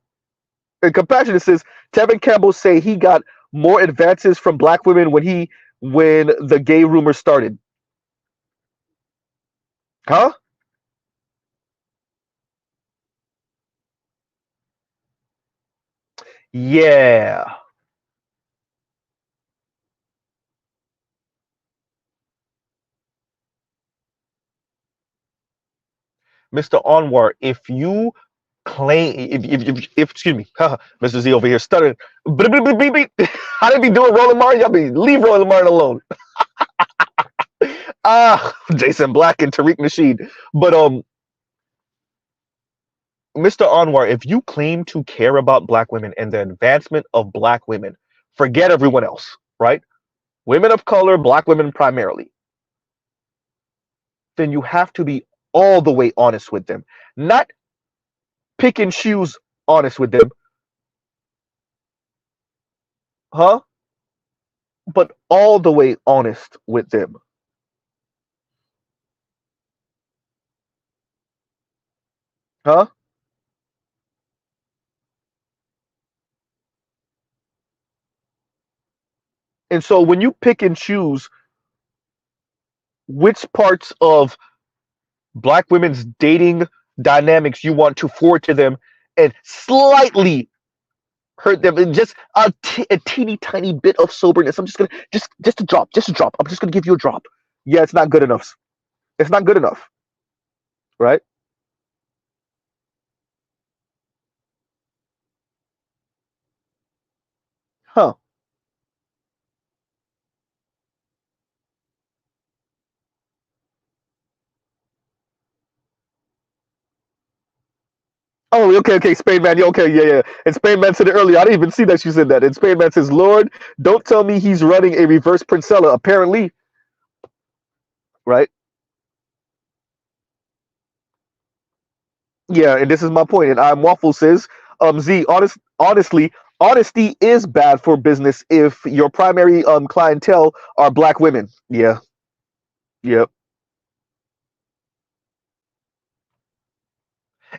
Speaker 1: And Compassionate says Tevin Campbell say he got more advances from black women when the gay rumor started. Huh? Yeah. Mr. Anwar, if you claim if excuse me, Mr. Z over here stuttering. How did he do it, Roland Martin? Y'all be leave Roland Martin alone. Jason Black and Tariq Nasheed. But Mr. Anwar, if you claim to care about black women and the advancement of black women, forget everyone else, right? Women of color, black women primarily, then you have to be all the way honest with them. Not pick and choose honest with them, huh? But all the way honest with them. Huh? And so when you pick and choose which parts of black women's dating dynamics you want to forward to them and slightly hurt them and just a teeny tiny bit of soberness. I'm just gonna just a drop, just a drop. I'm just gonna give you a drop. Yeah, it's not good enough. It's not good enough, right? Huh? Oh, okay, okay. Spain man, yeah, okay, yeah, yeah. And Spain man said it earlier. I didn't even see that you said that. And Spain man says, "Lord, don't tell me he's running a reverse Princella." Apparently, right? Yeah, and this is my point. And I'm Waffle says, Z, honestly, honesty is bad for business if your primary clientele are black women. Yeah, yep.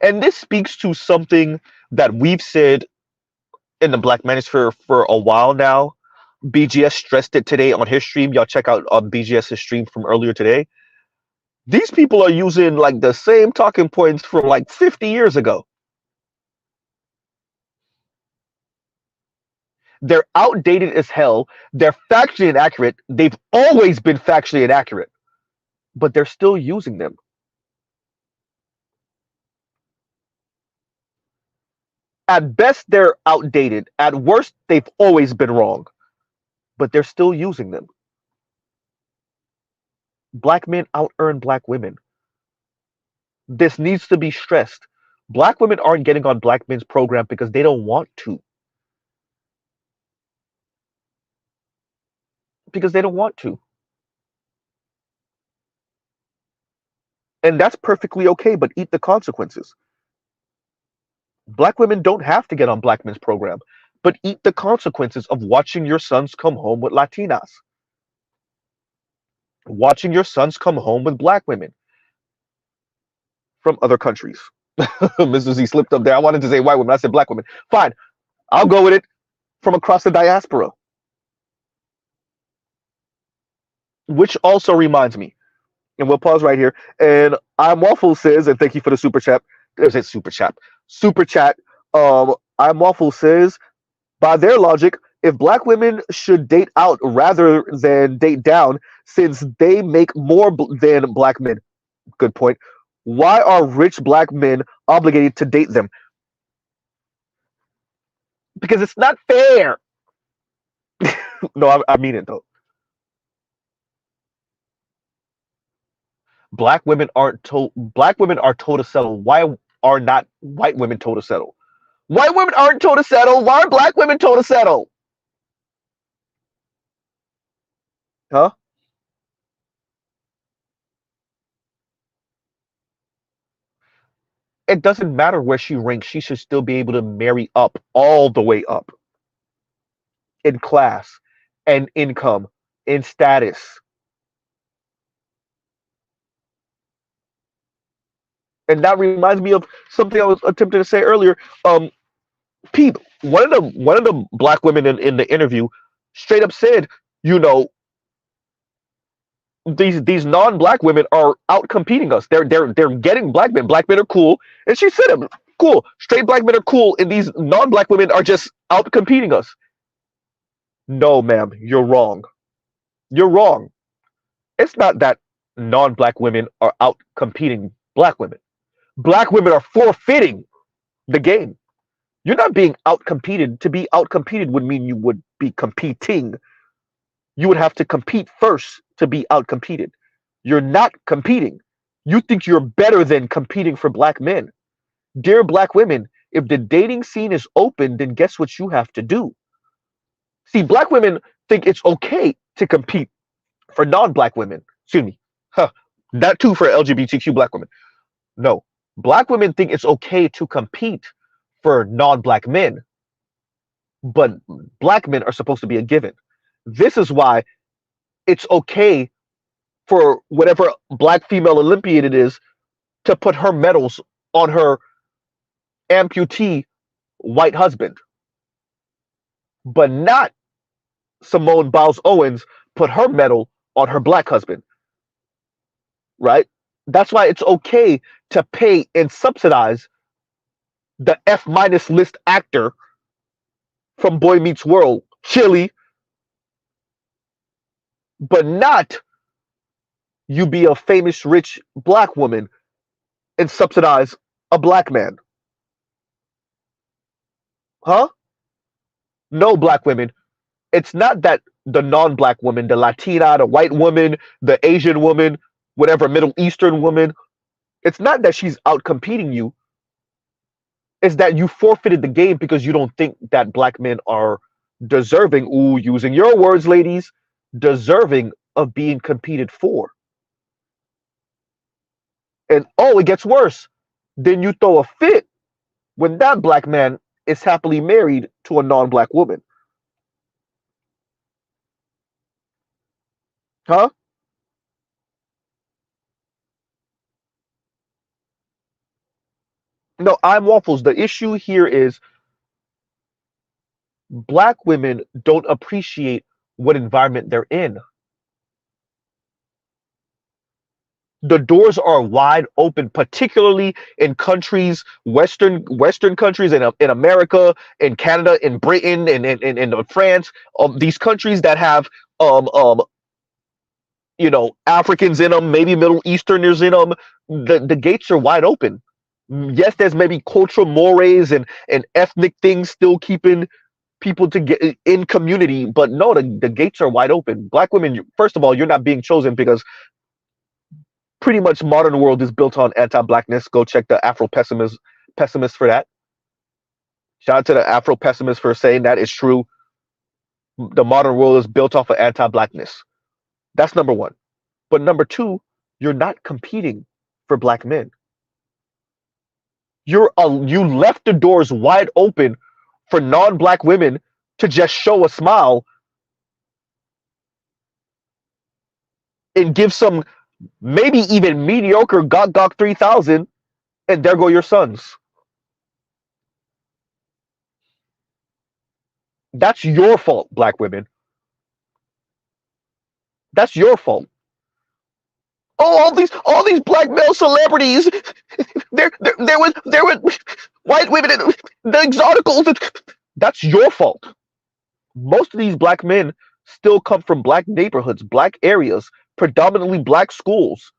Speaker 1: And this speaks to something that we've said in the Black Manosphere for a while now. BGS stressed it today on his stream. Y'all check out BGS's stream from earlier today. These people are using like the same talking points from like 50 years ago. They're outdated as hell. They're factually inaccurate. They've always been factually inaccurate, but they're still using them. At best, they're outdated. At worst, they've always been wrong, but they're still using them. Black men out earn black women. This needs to be stressed. Black women aren't getting on black men's program because they don't want to. Because they don't want to. And that's perfectly okay, but eat the consequences. Black women don't have to get on black men's program, but eat the consequences of watching your sons come home with Latinas, watching your sons come home with black women from other countries. Mr. Z slipped up there. I wanted to say white women. I said black women. Fine. I'll go with it, from across the diaspora. Which also reminds me, and we'll pause right here. And I'm Waffle says, and thank you for the super chat. There's a super chat. Super chat. I'm Waffle says, by their logic, if black women should date out rather than date down, since they make more than black men. Good point. Why are rich black men obligated to date them? Because it's not fair. No, I mean it though. Black women are told to settle. Why are not white women told to settle? White women aren't told to settle. Why are black women told to settle? Huh? It doesn't matter where she ranks. She should still be able to marry up, all the way up, in class and income, in status. And that reminds me of something I was attempting to say earlier. Peep, one of the black women in the interview straight up said, you know, these non-black women are out competing us. They're getting black men. Black men are cool, and she said it. Cool. Straight black men are cool, and these non-black women are just out competing us. No, ma'am, you're wrong. You're wrong. It's not that non-black women are out competing black women. Black women are forfeiting the game. You're not being out competed. To be out competed would mean you would be competing. You would have to compete first to be out competed. You're not competing. You think you're better than competing for black men. Dear black women, if the dating scene is open, then guess what you have to do? See, black women think it's okay to compete for non-black women. Excuse me. Huh. That too for LGBTQ black women. No. Black women think it's okay to compete for non-black men, but black men are supposed to be a given. This is why it's okay for whatever black female Olympian it is to put her medals on her amputee white husband, but not Simone Biles Owens put her medal on her black husband, right? That's why it's okay to pay and subsidize the F minus list actor from Boy Meets World, Chili, but not you be a famous rich black woman and subsidize a black man. Huh? No, black women. It's not that the non-black woman, the Latina, the white woman, the Asian woman, whatever Middle Eastern woman, it's not that she's out competing you. It's that you forfeited the game because you don't think that black men are deserving, ooh, using your words, ladies, deserving of being competed for. And oh, it gets worse. then you throw a fit when that black man is happily married to a non-black woman. Huh? No, I'm waffles. The issue here is black women don't appreciate what environment they're in. The doors are wide open, particularly in countries, Western countries in America, in Canada, in Britain, in France, these countries that have um um Africans in them, maybe Middle Easterners in them. The gates are wide open. Yes, there's maybe cultural mores and ethnic things still keeping people to get in community, but no, the gates are wide open. Black women, first of all, you're not being chosen because pretty much modern world is built on anti-blackness. Go check the Afro pessimist for that. Shout out to the Afro pessimist for saying that is true. The modern world is built off of anti-blackness. That's number one. But number two, you're not competing for black men. You left the doors wide open for non-black women to just show a smile and give some maybe even mediocre Gok Gok 3000, and there go your sons. That's your fault, black women. That's your fault. Oh, all these black male celebrities. There was white women in the exoticals. That's your fault. Most of these black men still come from black neighborhoods, black areas, predominantly black schools.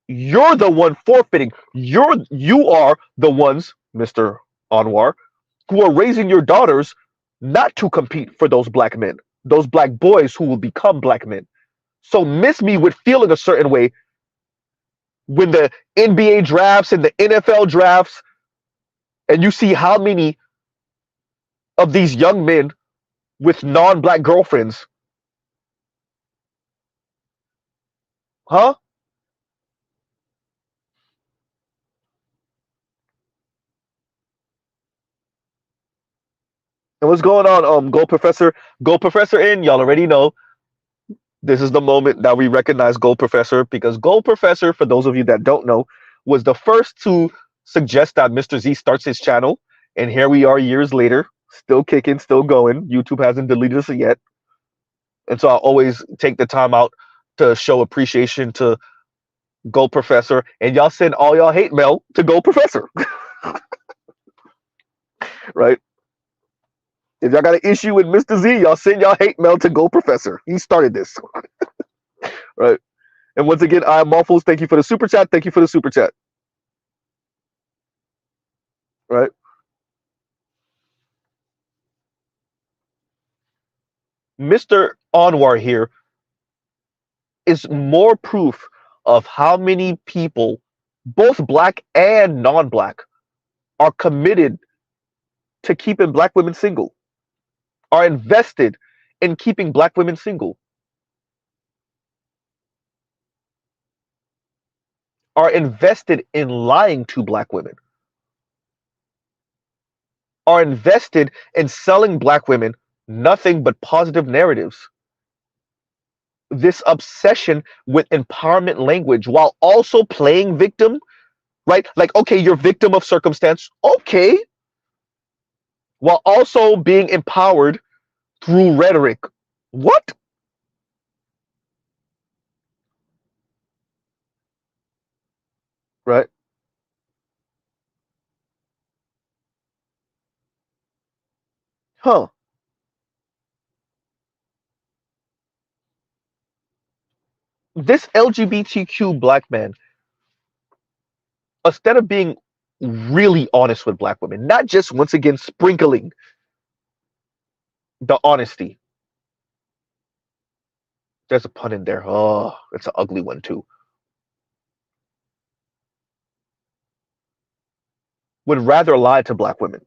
Speaker 1: You're the one forfeiting. You are the ones, Mr. Anwar, who are raising your daughters not to compete for those black men, those black boys who will become black men. So miss me with feeling a certain way when the NBA drafts and the NFL drafts, and you see how many of these young men with non-black girlfriends, huh? And what's going on? Gold Professor in. Y'all already know this is the moment that we recognize Gold Professor because Gold Professor, for those of you that don't know, was the first to suggest that Mr. Z starts his channel. And here we are years later, still kicking, still going. YouTube hasn't deleted us yet. And so I always take the time out to show appreciation to Gold Professor. And y'all send all y'all hate mail to Gold Professor. Right? If y'all got an issue with Mr. Z, y'all send y'all hate mail to Gold Professor. He started this. Right? And once again, I am Waffles. Thank you for the super chat. Thank you for the super chat. Right? Mr. Anwar here is more proof of how many people, both black and non-black, are committed to keeping black women single, are invested in keeping black women single, are invested in lying to black women, are invested in selling black women nothing but positive narratives. This obsession with empowerment language while also playing victim, right? Like, okay, you're victim of circumstance, okay, while also being empowered through rhetoric. What? Right? Huh. This LGBTQ black man, instead of being really honest with black women, not just once again sprinkling the honesty. There's a pun in there. Oh, it's an ugly one too. Would rather lie to black women.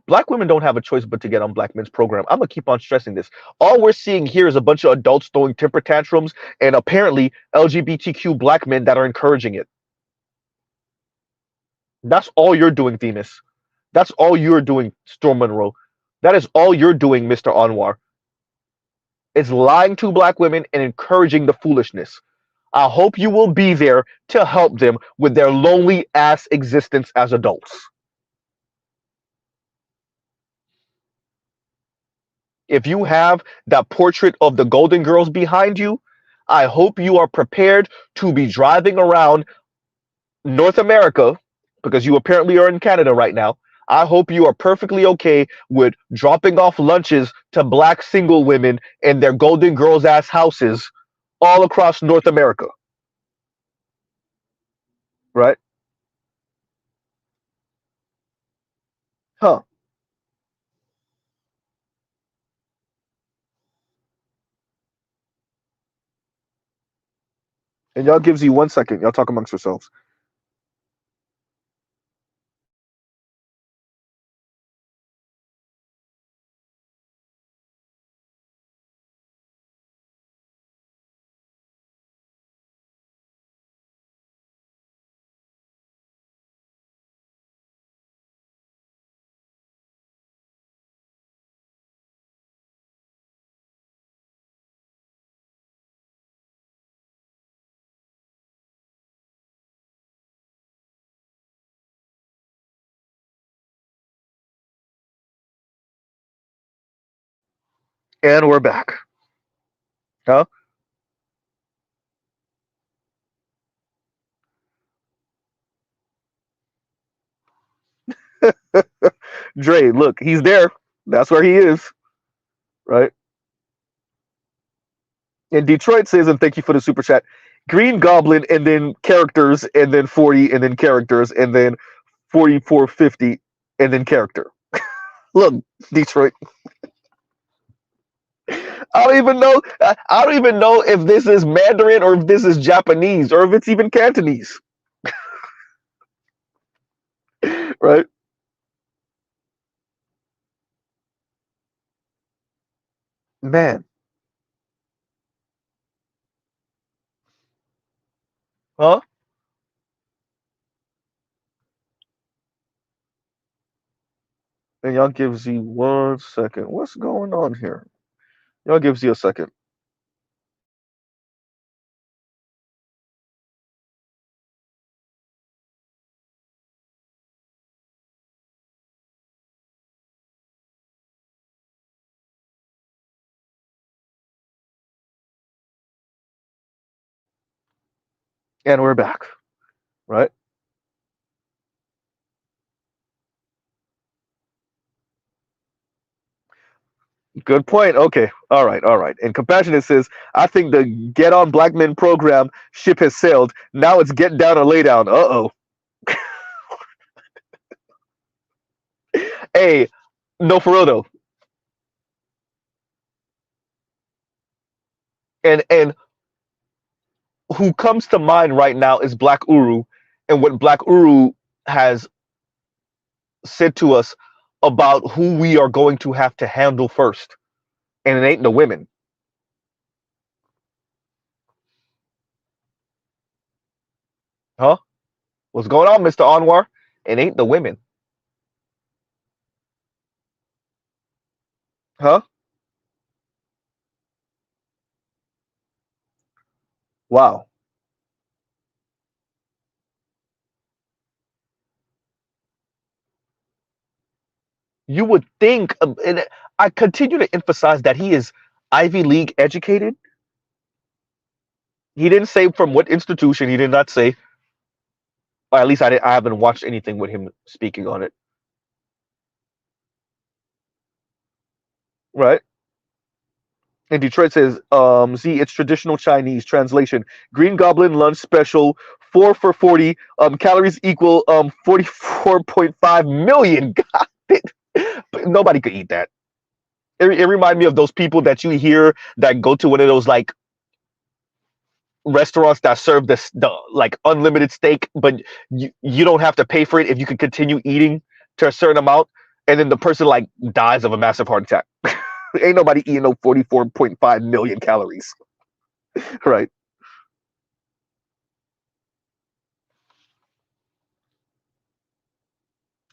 Speaker 1: Black women don't have a choice but to get on black men's program. I'm gonna keep on stressing this. All we're seeing here is a bunch of adults throwing temper tantrums and apparently LGBTQ black men that are encouraging it. That's all you're doing, Themis. That's all you're doing, Storm Monroe. That is all you're doing, Mr. Anwar. Is lying to black women and encouraging the foolishness. I hope you will be there to help them with their lonely ass existence as adults. If you have that portrait of the Golden Girls behind you, I hope you are prepared to be driving around North America, because you apparently are in Canada right now. I hope you are perfectly okay with dropping off lunches to black single women in their Golden Girls ass houses all across North America. Right? Huh. And y'all gives you 1 second. Y'all talk amongst yourselves. And we're back. Huh? Dre, look, he's there. That's where he is. Right? And Detroit says, and thank you for the super chat, Green Goblin and then characters and then 40 and then characters and then 4450 and then character. Look, Detroit. I don't even know. I don't even know if this is Mandarin or if this is Japanese or if it's even Cantonese. Right? Man. Huh? And y'all gives you 1 second. What's going on here? Y'all gives you a second. And we're back. Right? Good point. Okay. All right. All right. And Compassionate says, I think the Get On Black Men program ship has sailed. Now it's get down or lay down. Uh-oh. Hey, no, for real though. And who comes to mind right now is Black Uru and what Black Uru has said to us about who we are going to have to handle first. And it ain't the women. Huh? What's going on, Mr. Anwar? It ain't the women. Huh? Wow. You would think, and I continue to emphasize that he is Ivy League educated. He didn't say from what institution. He did not say, or at least I haven't watched anything with him speaking on it. Right? And Detroit says, Z, it's traditional Chinese translation. Green Goblin lunch special, 4 for 40. Calories equal 44.5 million. God, nobody could eat that. It reminds me of those people that you hear that go to one of those like restaurants that serve the like unlimited steak, but you don't have to pay for it if you can continue eating to a certain amount. and then the person like dies of a massive heart attack. Ain't nobody eating no 44.5 million calories, right?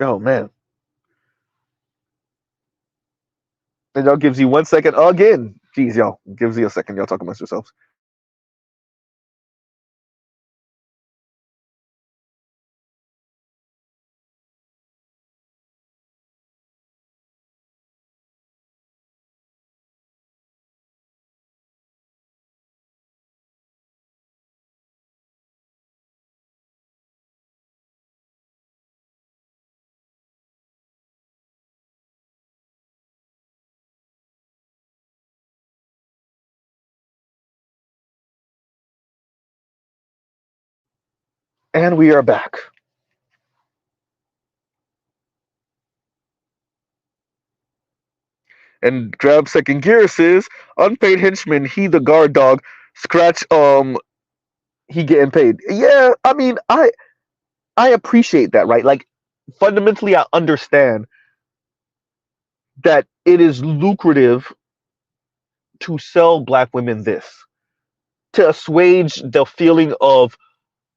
Speaker 1: Oh man. And y'all gives you 1 second again. Jeez, y'all gives you a second. Y'all talk amongst yourselves. And we are back. And Grab Second Gear says, unpaid henchman, he the guard dog, scratch he getting paid. Yeah, I mean, I appreciate that, right? Like fundamentally I understand that it is lucrative to sell black women this, to assuage the feeling of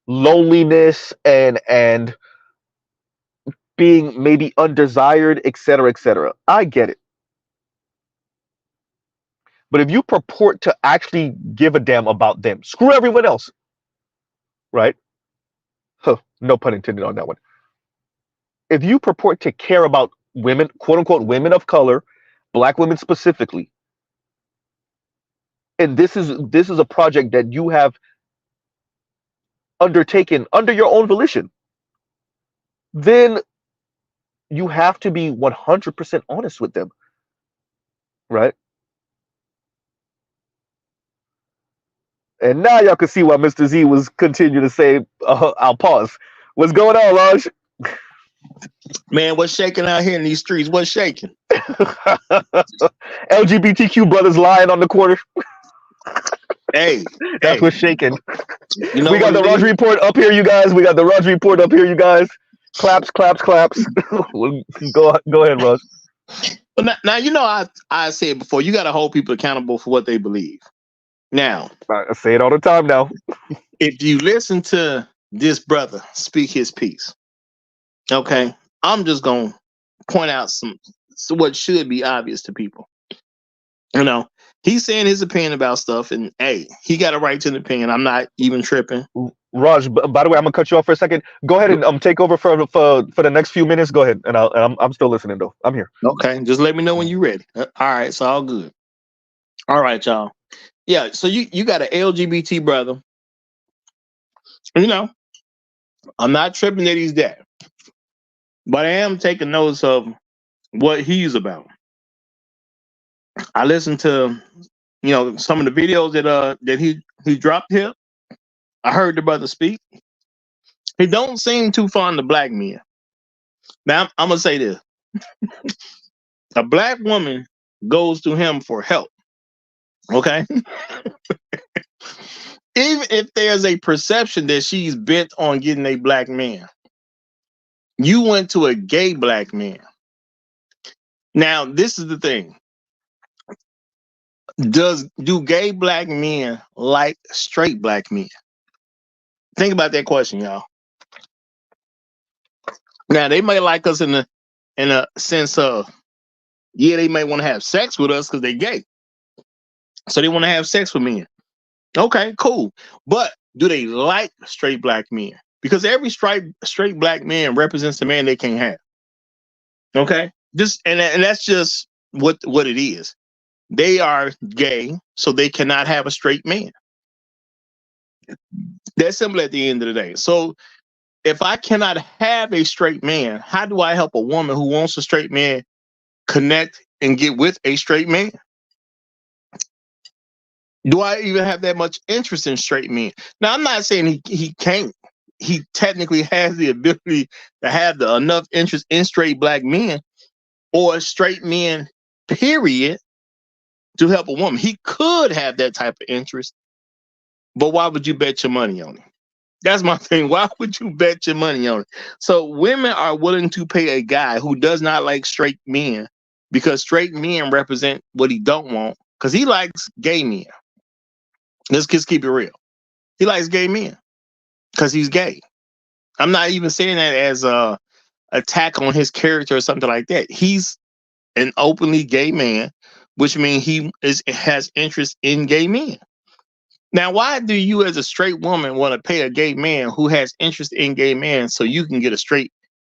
Speaker 1: loneliness and being maybe undesired, etc., etc. I get it. But if you purport to actually give a damn about them, screw everyone else, right? Huh, no pun intended on that one. If you purport to care about women, quote unquote, women of color, black women specifically, and this is a project that you have undertaken under your own volition, then you have to be 100% honest with them, right? And now y'all can see why Mr. Z was continuing to say, I'll pause. What's going on, Raj?
Speaker 2: Man, what's shaking out here in these streets? What's shaking?
Speaker 1: LGBTQ brothers lying on the corner.
Speaker 2: Hey,
Speaker 1: That's what's shaking.
Speaker 2: You know
Speaker 1: we got the Raj report up here, you guys. We got the Raj report up here, you guys. Claps, claps, claps. Go ahead, Raj.
Speaker 2: But now you know I said before, you got to hold people accountable for what they believe. Now,
Speaker 1: I say it all the time now.
Speaker 2: if you listen to this brother speak his piece, okay, I'm just gonna point out some what should be obvious to people. You know, he's saying his opinion about stuff, and hey, he got a right to an opinion. I'm not even tripping.
Speaker 1: Raj, by the way, I'm gonna cut you off for a second. Go ahead and take over for the next few minutes. Go ahead, and I'm still listening though. I'm here.
Speaker 2: Okay, just let me know when you're ready. All right, it's all good. All right, y'all. Yeah, so you got an LGBT brother. You know, I'm not tripping that he's dead, but I am taking notice of what he's about. I listened to some of the videos that he dropped here. I heard the brother speak. He don't seem too fond of black men. Now I'm gonna say this: a black woman goes to him for help. Okay, even if there's a perception that she's bent on getting a black man, you went to a gay black man. Now this is the thing: do gay black men like straight black men? Think about that question, y'all. Now they may like us in a sense of, yeah, they may want to have sex with us because they're gay, so they want to have sex with men. Okay, cool. But do they like straight black men? Because every straight black man represents a man they can't have. Okay, just and that's just what it is. They are gay, so they cannot have a straight man. That's simple at the end of the day. So if I cannot have a straight man, how do I help a woman who wants a straight man connect and get with a straight man? Do I even have that much interest in straight men? Now, I'm not saying he can't. He technically has the ability to have enough interest in straight black men or straight men, period, to help a woman. He could have that type of interest, but why would you bet your money on it? That's my thing. Why would you bet your money on it? So women are willing to pay a guy who does not like straight men because straight men represent what he don't want. Because he likes gay men. Let's just keep it real. He likes gay men because he's gay. I'm not even saying that as a attack on his character or something like that. He's an openly gay man, which means has interest in gay men. Now, why do you as a straight woman want to pay a gay man who has interest in gay men so you can get a straight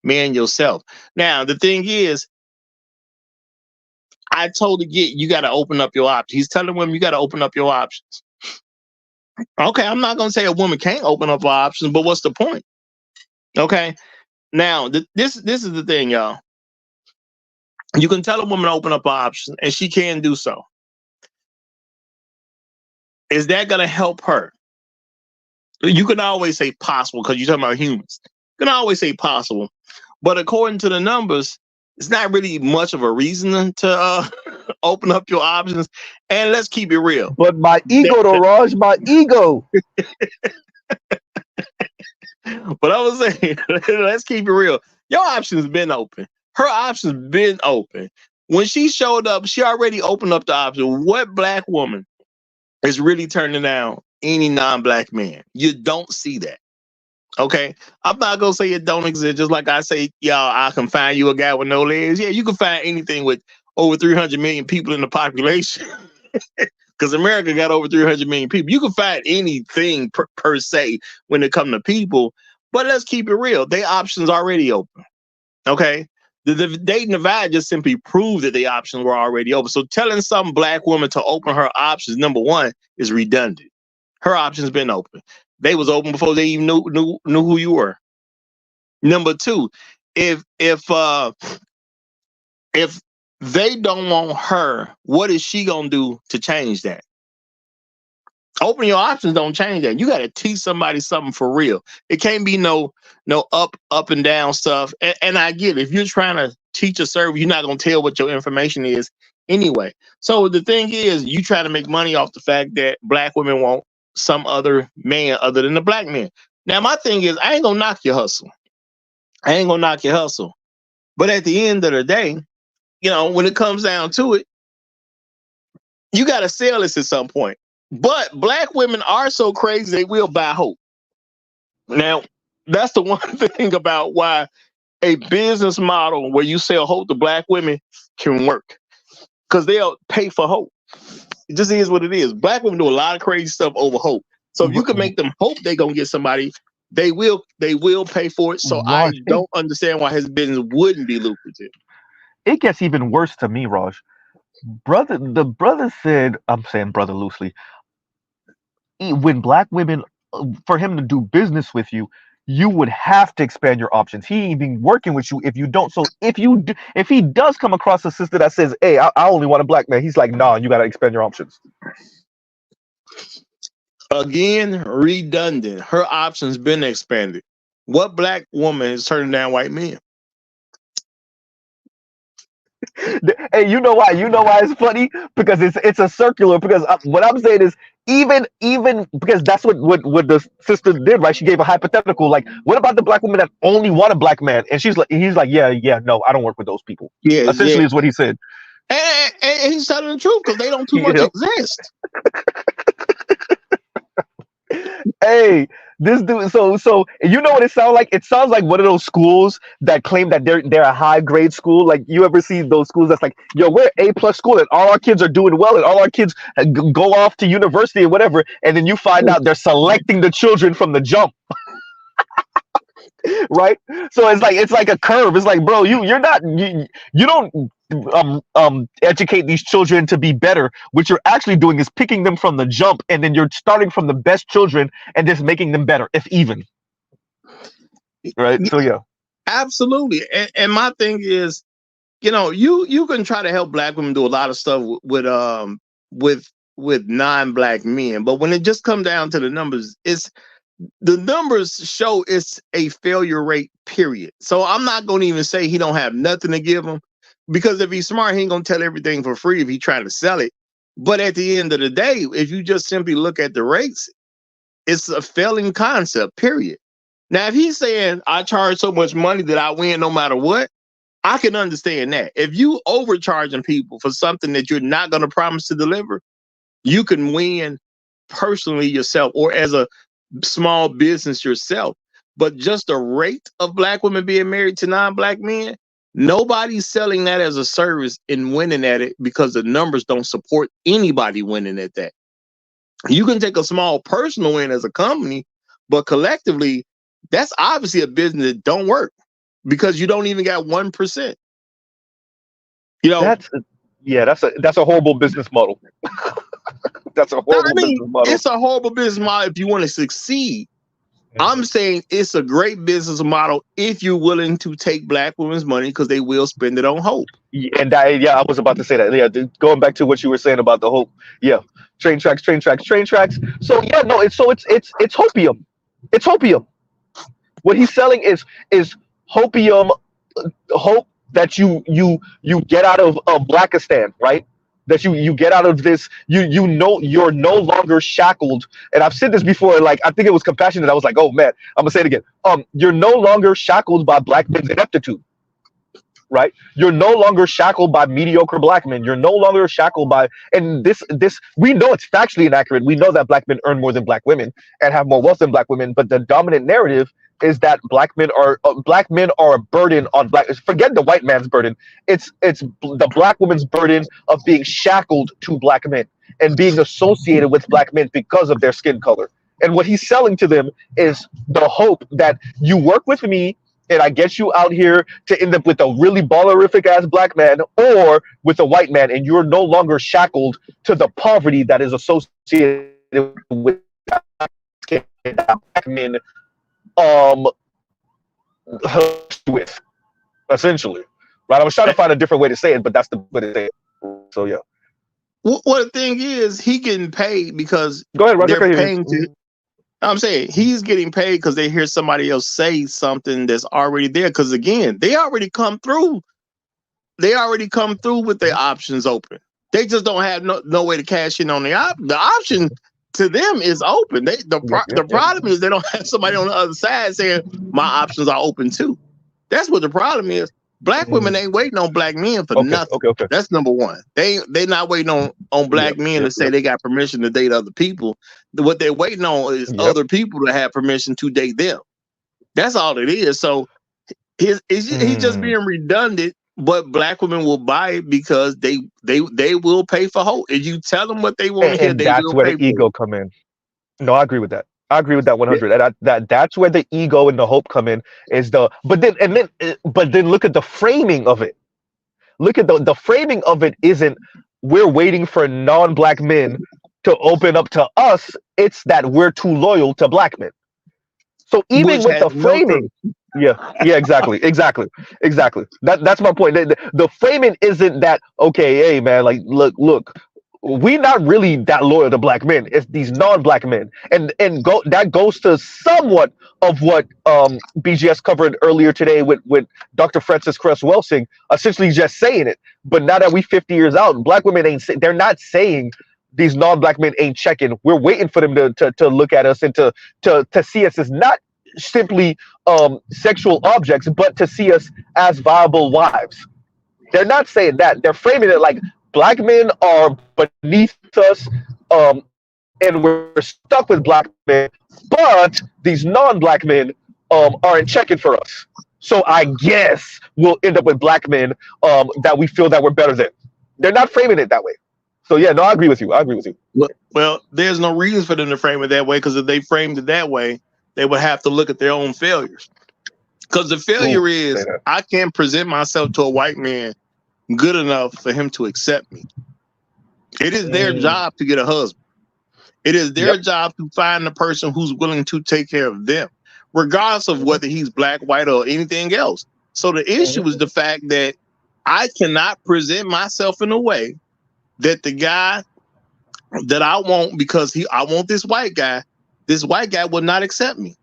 Speaker 2: man yourself? Now, the thing is, I totally get you got to open up your options. He's telling women you got to open up your options. Okay, I'm not going to say a woman can't open up her options, but what's the point? Okay, now this is the thing, y'all. You can tell a woman to open up her options, and she can do so. Is that going to help her? You can always say possible because you're talking about humans. You can always say possible, but according to the numbers, it's not really much of a reason to open up your options. And let's keep it real.
Speaker 1: But my ego, though, Raj, my ego.
Speaker 2: But I was saying, let's keep it real. Your options been open. Her options been open. When she showed up, she already opened up the option. What black woman is really turning down any non-black man? You don't see that. Okay, I'm not gonna say it don't exist. Just like I say, y'all, I can find you a guy with no legs. Yeah, you can find anything with over 300 million people in the population. Because America got over 300 million people. You can find anything per se when it comes to people. But let's keep it real. Their options already open. Okay, the dating divide just simply proved that the options were already open. So telling some black woman to open her options, number one, is redundant. Her options been open. They was open before they even knew who you were. Number two, if they don't want her, what is she gonna do to change that? Open your options don't change that. You got to teach somebody something for real. It can't be no up and down stuff. And I get it. If you're trying to teach a server, you're not gonna tell what your information is anyway. So the thing is, you try to make money off the fact that black women want some other man other than the black man. Now, my thing is, I ain't gonna knock your hustle. I ain't gonna knock your hustle. But at the end of the day, you know, when it comes down to it, you got to sell this at some point. But black women are so crazy, they will buy hope. Now, that's the one thing about why a business model where you sell hope to black women can work. Because they'll pay for hope. It just is what it is. Black women do a lot of crazy stuff over hope. So if you can make them hope they're going to get somebody, they will pay for it. So Raj, I don't understand why his business wouldn't be lucrative.
Speaker 1: It gets even worse to me, Raj. The brother said, I'm saying brother loosely, when black women, for him to do business with you, you would have to expand your options. He ain't even working with you if you don't. So if he does come across a sister that says, "Hey, I only want a black man," he's like, "Nah, you got to expand your options."
Speaker 2: Again, redundant. Her options been expanded. What black woman is turning down white men?
Speaker 1: Hey, you know why? You know why it's funny? Because it's a circular. Because what I'm saying is, even because that's what the sister did, right? She gave a hypothetical. Like, what about the black woman that only want a black man? And he's like, yeah, no, I don't work with those people. Yeah, essentially is what he said.
Speaker 2: And he's telling the truth because they don't too much exist.
Speaker 1: Hey, this dude. So you know what it sounds like? It sounds like one of those schools that claim that they're a high grade school. Like, you ever see those schools that's like, yo, we're A+ school and all our kids are doing well and all our kids go off to university and whatever, and then you find out they're selecting the children from the jump. Right? So it's like a curve. It's like, bro, you don't educate these children to be better. What you're actually doing is picking them from the jump, and then you're starting from the best children and just making them better, if even. Right? So yeah.
Speaker 2: Absolutely. And my thing is, you know, you can try to help black women do a lot of stuff with non-black men, but when it just comes down to the numbers, the numbers show it's a failure rate, period. So I'm not going to even say he don't have nothing to give him, because if he's smart, he ain't going to tell everything for free if he trying to sell it. But at the end of the day, if you just simply look at the rates, it's a failing concept, period. Now, if he's saying I charge so much money that I win no matter what, I can understand that. If you overcharging people for something that you're not going to promise to deliver, you can win personally yourself or as a small business yourself. But just the rate of Black women being married to non-Black men, nobody's selling that as a service and winning at it because the numbers don't support anybody winning at that. You can take a small personal win as a company, but collectively, that's obviously a business that don't work because you don't even got 1%. You know,
Speaker 1: That's a horrible business model. That's a horrible business model.
Speaker 2: it's a horrible business model if you want to succeed. I'm saying it's a great business model if you're willing to take Black women's money because they will spend it on hope.
Speaker 1: And I was about to say that. Yeah, going back to what you were saying about the hope. Yeah, train tracks. So yeah, no, it's hopium. It's hopium. What he's selling is hopium, hope that you get out of Blackistan, right? That you get out of this. You know you're no longer shackled. And I've said this before. Like I think it was Compassionate. I was like, oh man, I'm gonna say it again. You're no longer shackled by Black men's ineptitude. Right, you're no longer shackled by mediocre Black men. You're no longer shackled by, and this we know it's factually inaccurate. We know that Black men earn more than Black women and have more wealth than Black women. But the dominant narrative is that Black men are a burden on Black. Forget the white man's burden. It's the Black woman's burden of being shackled to Black men and being associated with Black men because of their skin color. And what he's selling to them is the hope that you work with me and I get you out here to end up with a really ballerific ass Black man or with a white man, and you're no longer shackled to the poverty that is associated with Black men with, essentially. Right? I was trying to find a different way to say it, but that's the way to say it. So yeah.
Speaker 2: Well, the thing is, he getting paid because
Speaker 1: go ahead, Roger,
Speaker 2: they're paying to. I'm saying he's getting paid because they hear somebody else say something that's already there. Because again, they already come through. They already come through with their options open. They just don't have no way to cash in on the option. The option to them is open. The problem is they don't have somebody on the other side saying my options are open too. That's what the problem is. Black women ain't waiting on Black men for nothing.
Speaker 1: Okay.
Speaker 2: That's number one. They not waiting on Black men to say they got permission to date other people. What they're waiting on is other people to have permission to date them. That's all it is. So he's just being redundant. But Black women will buy it because they will pay for hope. If you tell them what they want to hear, they
Speaker 1: that's
Speaker 2: will
Speaker 1: where
Speaker 2: pay
Speaker 1: the ego come in. No, I agree with that. I agree with that 100. That's where the ego and the hope come in. But then look at the framing of it. Look at the framing of it isn't we're waiting for non-Black men to open up to us. It's that we're too loyal to Black men. So even with the framing, exactly. That's my point. The framing isn't that okay? Hey man, like look. We're not really that loyal to Black men. It's these non-Black men, and that goes to somewhat of what BGS covered earlier today with Dr. Francis Cress Welsing, essentially just saying it. But now that we 50 years out, Black women they're not saying these non-Black men ain't checking. We're waiting for them to look at us and to see us as not simply sexual objects, but to see us as viable wives. They're not saying that. They're framing it like Black men are beneath us, and we're stuck with Black men, but these non-Black men aren't checking for us. So I guess we'll end up with Black men that we feel that we're better than. They're not framing it that way. So yeah, no, I agree with you.
Speaker 2: Well, there's no reason for them to frame it that way, because if they framed it that way, they would have to look at their own failures. Because the failure is, I can't present myself to a white man good enough for him to accept me. It is their job to get a husband. It is their job to find the person who's willing to take care of them, regardless of whether he's Black, white, or anything else. So the issue is the fact that I cannot present myself in a way that the guy that I want, because I want this white guy will not accept me.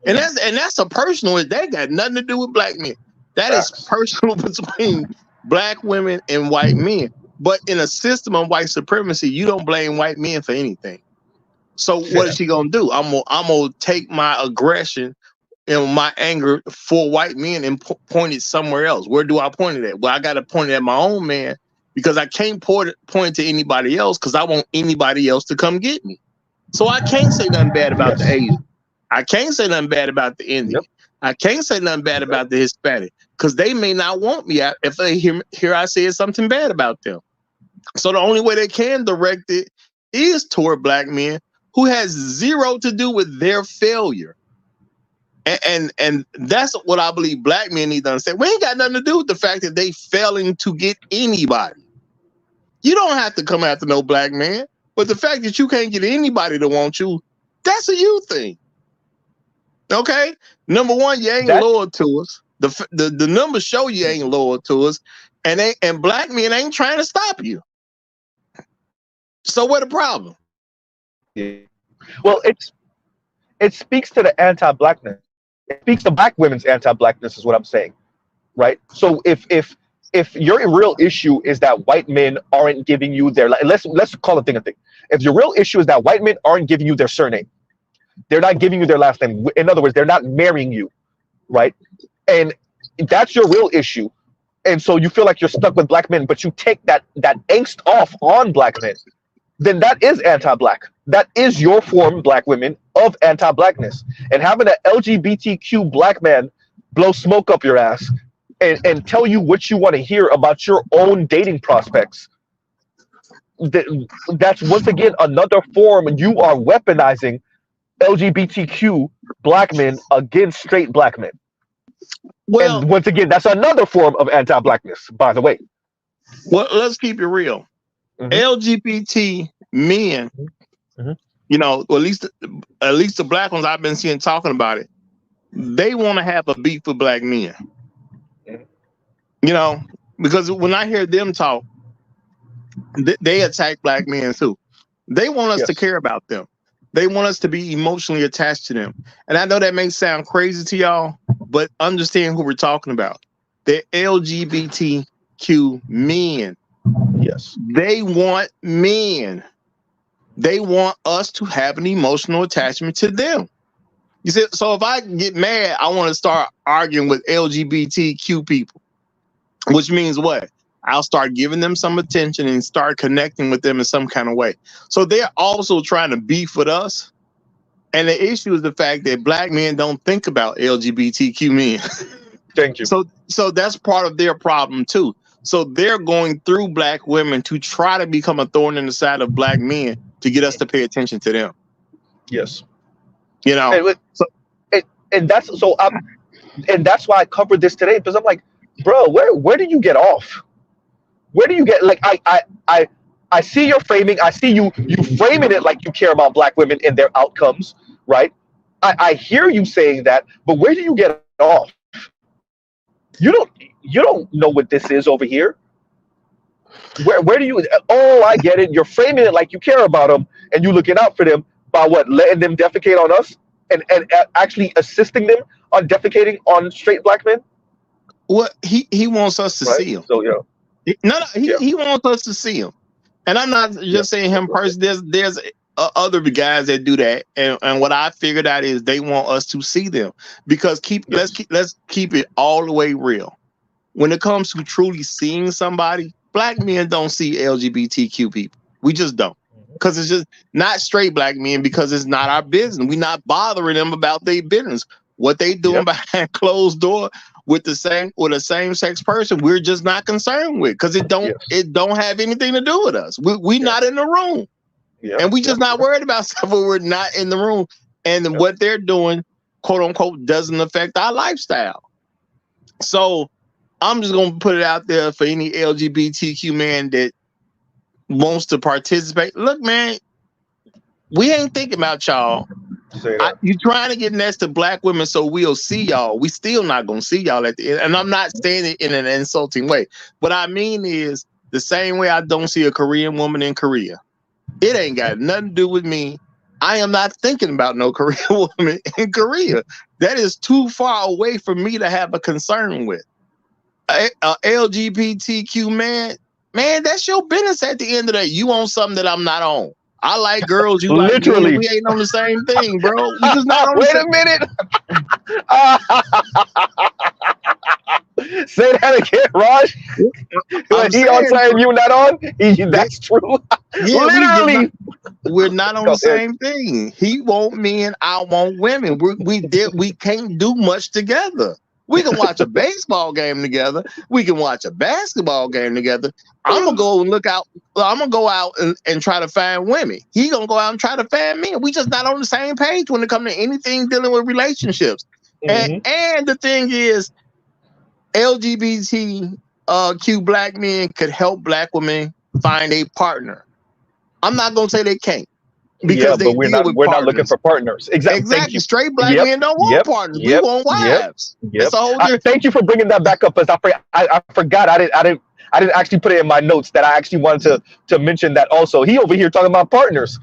Speaker 2: And that's a personal, that got nothing to do with Black men. That is personal between Black women and white men. But in a system of white supremacy, you don't blame white men for anything. So what is she gonna do? I'm gonna take my aggression and my anger for white men and point it somewhere else. Where do I point it at? Well, I got to point it at my own man because I can't point it to anybody else because I want anybody else to come get me. So I can't say nothing bad about the Asian. I can't say nothing bad about the Indian. I can't say nothing bad about the Hispanic because they may not want me if they hear I said something bad about them. So the only way they can direct it is toward black men who has zero to do with their failure. And that's what I believe black men need to understand. We ain't got nothing to do with the fact that they failing to get anybody. You don't have to come after no black man, but the fact that you can't get anybody to want you, that's a you thing. Okay? Number one, you ain't loyal to us. The numbers show you ain't loyal to us, and black men ain't trying to stop you. So what the problem?
Speaker 1: Yeah. Well, it speaks to the anti-blackness. It speaks to black women's anti-blackness is what I'm saying, right? So if your real issue is that white men aren't giving you their, let's call it thing a thing. If your real issue is that white men aren't giving you their surname, they're not giving you their last name. In other words, they're not marrying you, right? And that's your real issue. And so you feel like you're stuck with black men, but you take that angst off on black men, then that is anti-black. That is your form, black women, of anti-blackness. And having an LGBTQ black man blow smoke up your ass and tell you what you want to hear about your own dating prospects, that's once again another form. You are weaponizing LGBTQ black men against straight black men. Well, and once again, that's another form of anti-blackness, by the way.
Speaker 2: Well, let's keep it real. LGBT men, you know, at least the black ones I've been seeing talking about it, they want to have a beef with black men. You know, because when I hear them talk, they attack black men too. They want us to care about them. They want us to be emotionally attached to them. And I know that may sound crazy to y'all, but understand who we're talking about. They're LGBTQ men.
Speaker 1: Yes.
Speaker 2: They want men. They want us to have an emotional attachment to them. You see, so if I get mad, I want to start arguing with LGBTQ people, which means what? I'll start giving them some attention and start connecting with them in some kind of way. So they're also trying to beef with us. And the issue is the fact that black men don't think about LGBTQ men.
Speaker 1: Thank you.
Speaker 2: So that's part of their problem too. So they're going through black women to try to become a thorn in the side of black men to get us to pay attention to them.
Speaker 1: Yes.
Speaker 2: You know.
Speaker 1: And that's why I covered this today, because I'm like, bro, where do you get off? Where do you get, like, I see your framing. I see you framing it like you care about black women and their outcomes, right? I hear you saying that, but where do you get off? You don't know what this is over here. Where do you? Oh, I get it. You're framing it like you care about them and you looking out for them by what? Letting them defecate on us and actually assisting them on defecating on straight black men.
Speaker 2: Well, he wants us to see him.
Speaker 1: So yeah.
Speaker 2: He wants us to see him, and I'm not just saying him personally. There's other guys that do that, and what I figured out is they want us to see them because let's keep it all the way real. When it comes to truly seeing somebody, black men don't see LGBTQ people. We just don't, because it's just not straight black men, because it's not our business. We're not bothering them about their business. What they doing behind closed door with the same sex person, we're just not concerned with, because it don't have anything to do with us. We not in the room, and we just not worried about stuff when we're not in the room. And what they're doing, quote unquote, doesn't affect our lifestyle. So I'm just gonna put it out there for any LGBTQ man that wants to participate. Look, man, we ain't thinking about y'all. You trying to get next to black women so we'll see y'all. We still not gonna see y'all at the end. And I'm not saying it in an insulting way. What I mean is the same way I don't see a Korean woman in Korea. It ain't got nothing to do with me. I am not thinking about no Korean woman in Korea. That is too far away for me to have a concern with. A LGBTQ man, that's your business at the end of the day. You on something that I'm not on. I like girls, you like men, and
Speaker 1: Literally.
Speaker 2: we ain't on the same thing, bro. We just not on the
Speaker 1: Wait
Speaker 2: same.
Speaker 1: a minute. Say that again, Raj.
Speaker 2: I'm
Speaker 1: When he on
Speaker 2: saying,
Speaker 1: time, you not on.
Speaker 2: that,
Speaker 1: That's true.
Speaker 2: yeah,
Speaker 1: Literally.
Speaker 2: we're not on the
Speaker 1: Go ahead.
Speaker 2: same thing. He want men, I want women. We can't do much together. We can watch a baseball game together. We can watch a basketball game together. I'm gonna go and look out. I'm gonna go out and try to find women. He gonna go out and try to find men. We just not on the same page when it comes to anything dealing with relationships. And the thing is, LGBTQ black men could help black women find a partner. I'm not gonna say they can't,
Speaker 1: Yeah,
Speaker 2: because
Speaker 1: but
Speaker 2: they
Speaker 1: we're
Speaker 2: deal
Speaker 1: not
Speaker 2: with
Speaker 1: we're not looking
Speaker 2: partners.
Speaker 1: for partners. Exactly. Thank
Speaker 2: Exactly.
Speaker 1: you.
Speaker 2: Straight black
Speaker 1: Yep.
Speaker 2: men don't want
Speaker 1: Yep.
Speaker 2: partners. We
Speaker 1: Yep.
Speaker 2: want
Speaker 1: Yep.
Speaker 2: wives.
Speaker 1: Yep.
Speaker 2: It's a whole different.
Speaker 1: Thank you for bringing that back up, because I forgot. I didn't actually put it in my notes that I actually wanted to mention that also. He over here talking about partners.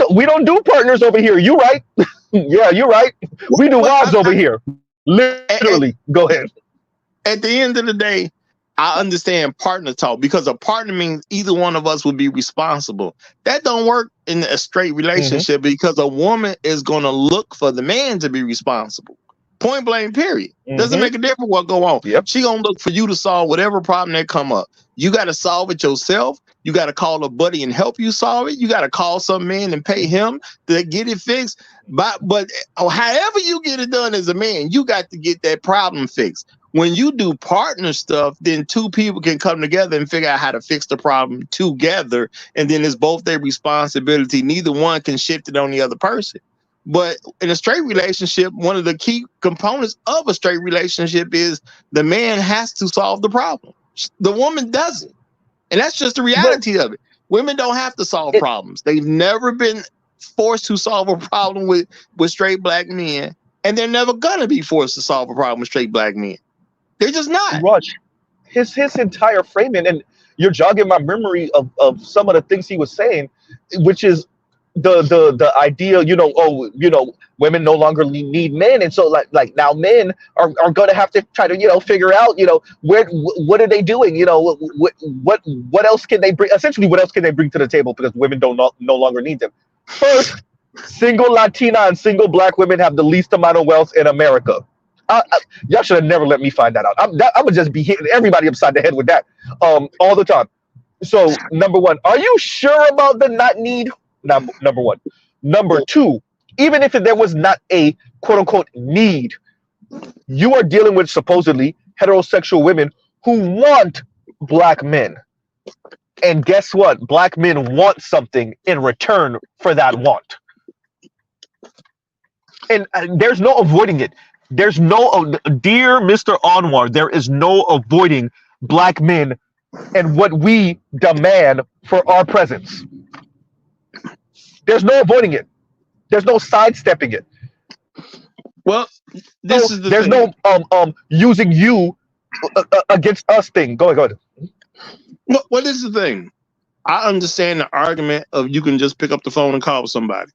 Speaker 1: We don't do partners over here. You right? Yeah, you're right. We do
Speaker 2: Well,
Speaker 1: wives over here. Literally.
Speaker 2: at,
Speaker 1: Go ahead.
Speaker 2: at the end of the day, I understand partner talk, because a partner means either one of us would be responsible. That don't work in a straight relationship, because a woman is going to look for the man to be responsible. Point blank, period. Doesn't make a difference what go on.
Speaker 1: Yep.
Speaker 2: She gonna look for you to solve whatever problem that come up. You got to solve it yourself. You got to call a buddy and help you solve it. You got to call some man and pay him to get it fixed. But however you get it done as a man, you got to get that problem fixed. When you do partner stuff, then two people can come together and figure out how to fix the problem together. And then it's both their responsibility. Neither one can shift it on the other person. But in a straight relationship, one of the key components of a straight relationship is the man has to solve the problem. The woman doesn't. And that's just the reality of it. Women don't have to solve problems. They've never been forced to solve a problem with straight black men. And they're never going to be forced to solve a problem with straight black men. They're just not.
Speaker 1: Rush, his entire framing, and you're jogging my memory of some of the things he was saying, which is the idea, women no longer need men, and so like now men are going to have to try to figure out what are they doing, what else can they bring, essentially what else can they bring to the table, because women no longer need them. First, single Latina and single black women have the least amount of wealth in America. Y'all should have never let me find that out. I'm gonna just be hitting everybody upside the head with that all the time. So number one, are you sure about the not need? Number one. Number two, even if there was not a quote unquote need, you are dealing with supposedly heterosexual women who want black men. And guess what? Black men want something in return for that want. And there's no avoiding it. There's no, dear Mr. Anwar, there is no avoiding black men and what we demand for our presence. There's no avoiding it. There's no sidestepping it.
Speaker 2: Well, this is the
Speaker 1: there's
Speaker 2: thing.
Speaker 1: No using you against us thing. Go ahead.
Speaker 2: Well, this is the thing. I understand the argument of you can just pick up the phone and call somebody.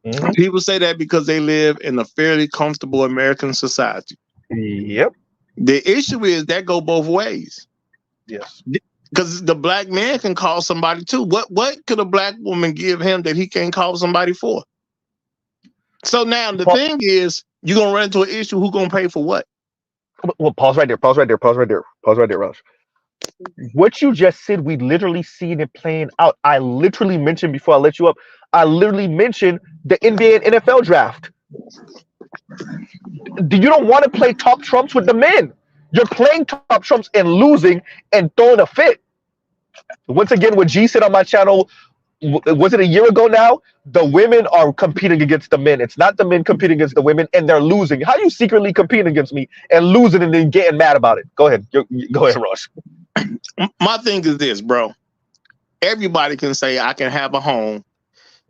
Speaker 2: Mm-hmm. People say that because they live in a fairly comfortable American society.
Speaker 1: Yep.
Speaker 2: The issue is that go both ways.
Speaker 1: Yes.
Speaker 2: Because the black man can call somebody too. What could a black woman give him that he can't call somebody for? So now the thing is, you're gonna run into an issue. Who's gonna pay for what?
Speaker 1: Well, pause right there, Raj. What you just said, we literally seen it playing out. I literally mentioned before I let you up. I literally mentioned the NBA and NFL draft. You don't want to play top trumps with the men. You're playing top trumps and losing and throwing a fit. Once again, what G said on my channel, was it a year ago now? The women are competing against the men. It's not the men competing against the women, and they're losing. How you secretly competing against me and losing and then getting mad about it? Go ahead. Go ahead, Ross.
Speaker 2: My thing is this, bro. Everybody can say I can have a home.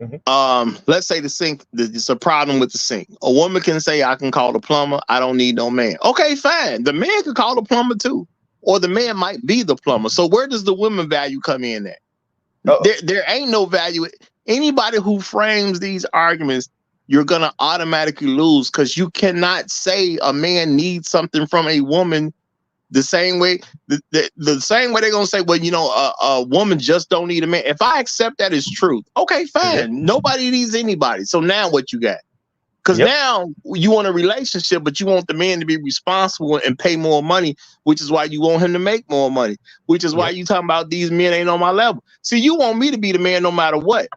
Speaker 2: Mm-hmm. Let's say the sink, there's a problem with the sink. A woman can say I can call the plumber. I don't need no man. Okay, fine. The man can call the plumber too. Or the man might be the plumber. So where does the woman value come in at? There ain't no value. Anybody who frames these arguments, you're going to automatically lose, because you cannot say a man needs something from a woman The same way, the same way they're gonna say, well, a woman just don't need a man. If I accept that as truth, okay, fine.
Speaker 1: Yep.
Speaker 2: Nobody needs anybody. So now what you got? Because
Speaker 1: Yep.
Speaker 2: now you want a relationship, but you want the man to be responsible and pay more money, which is why you want him to make more money, which is why you talking about these men ain't on my level. See, you want me to be the man no matter what.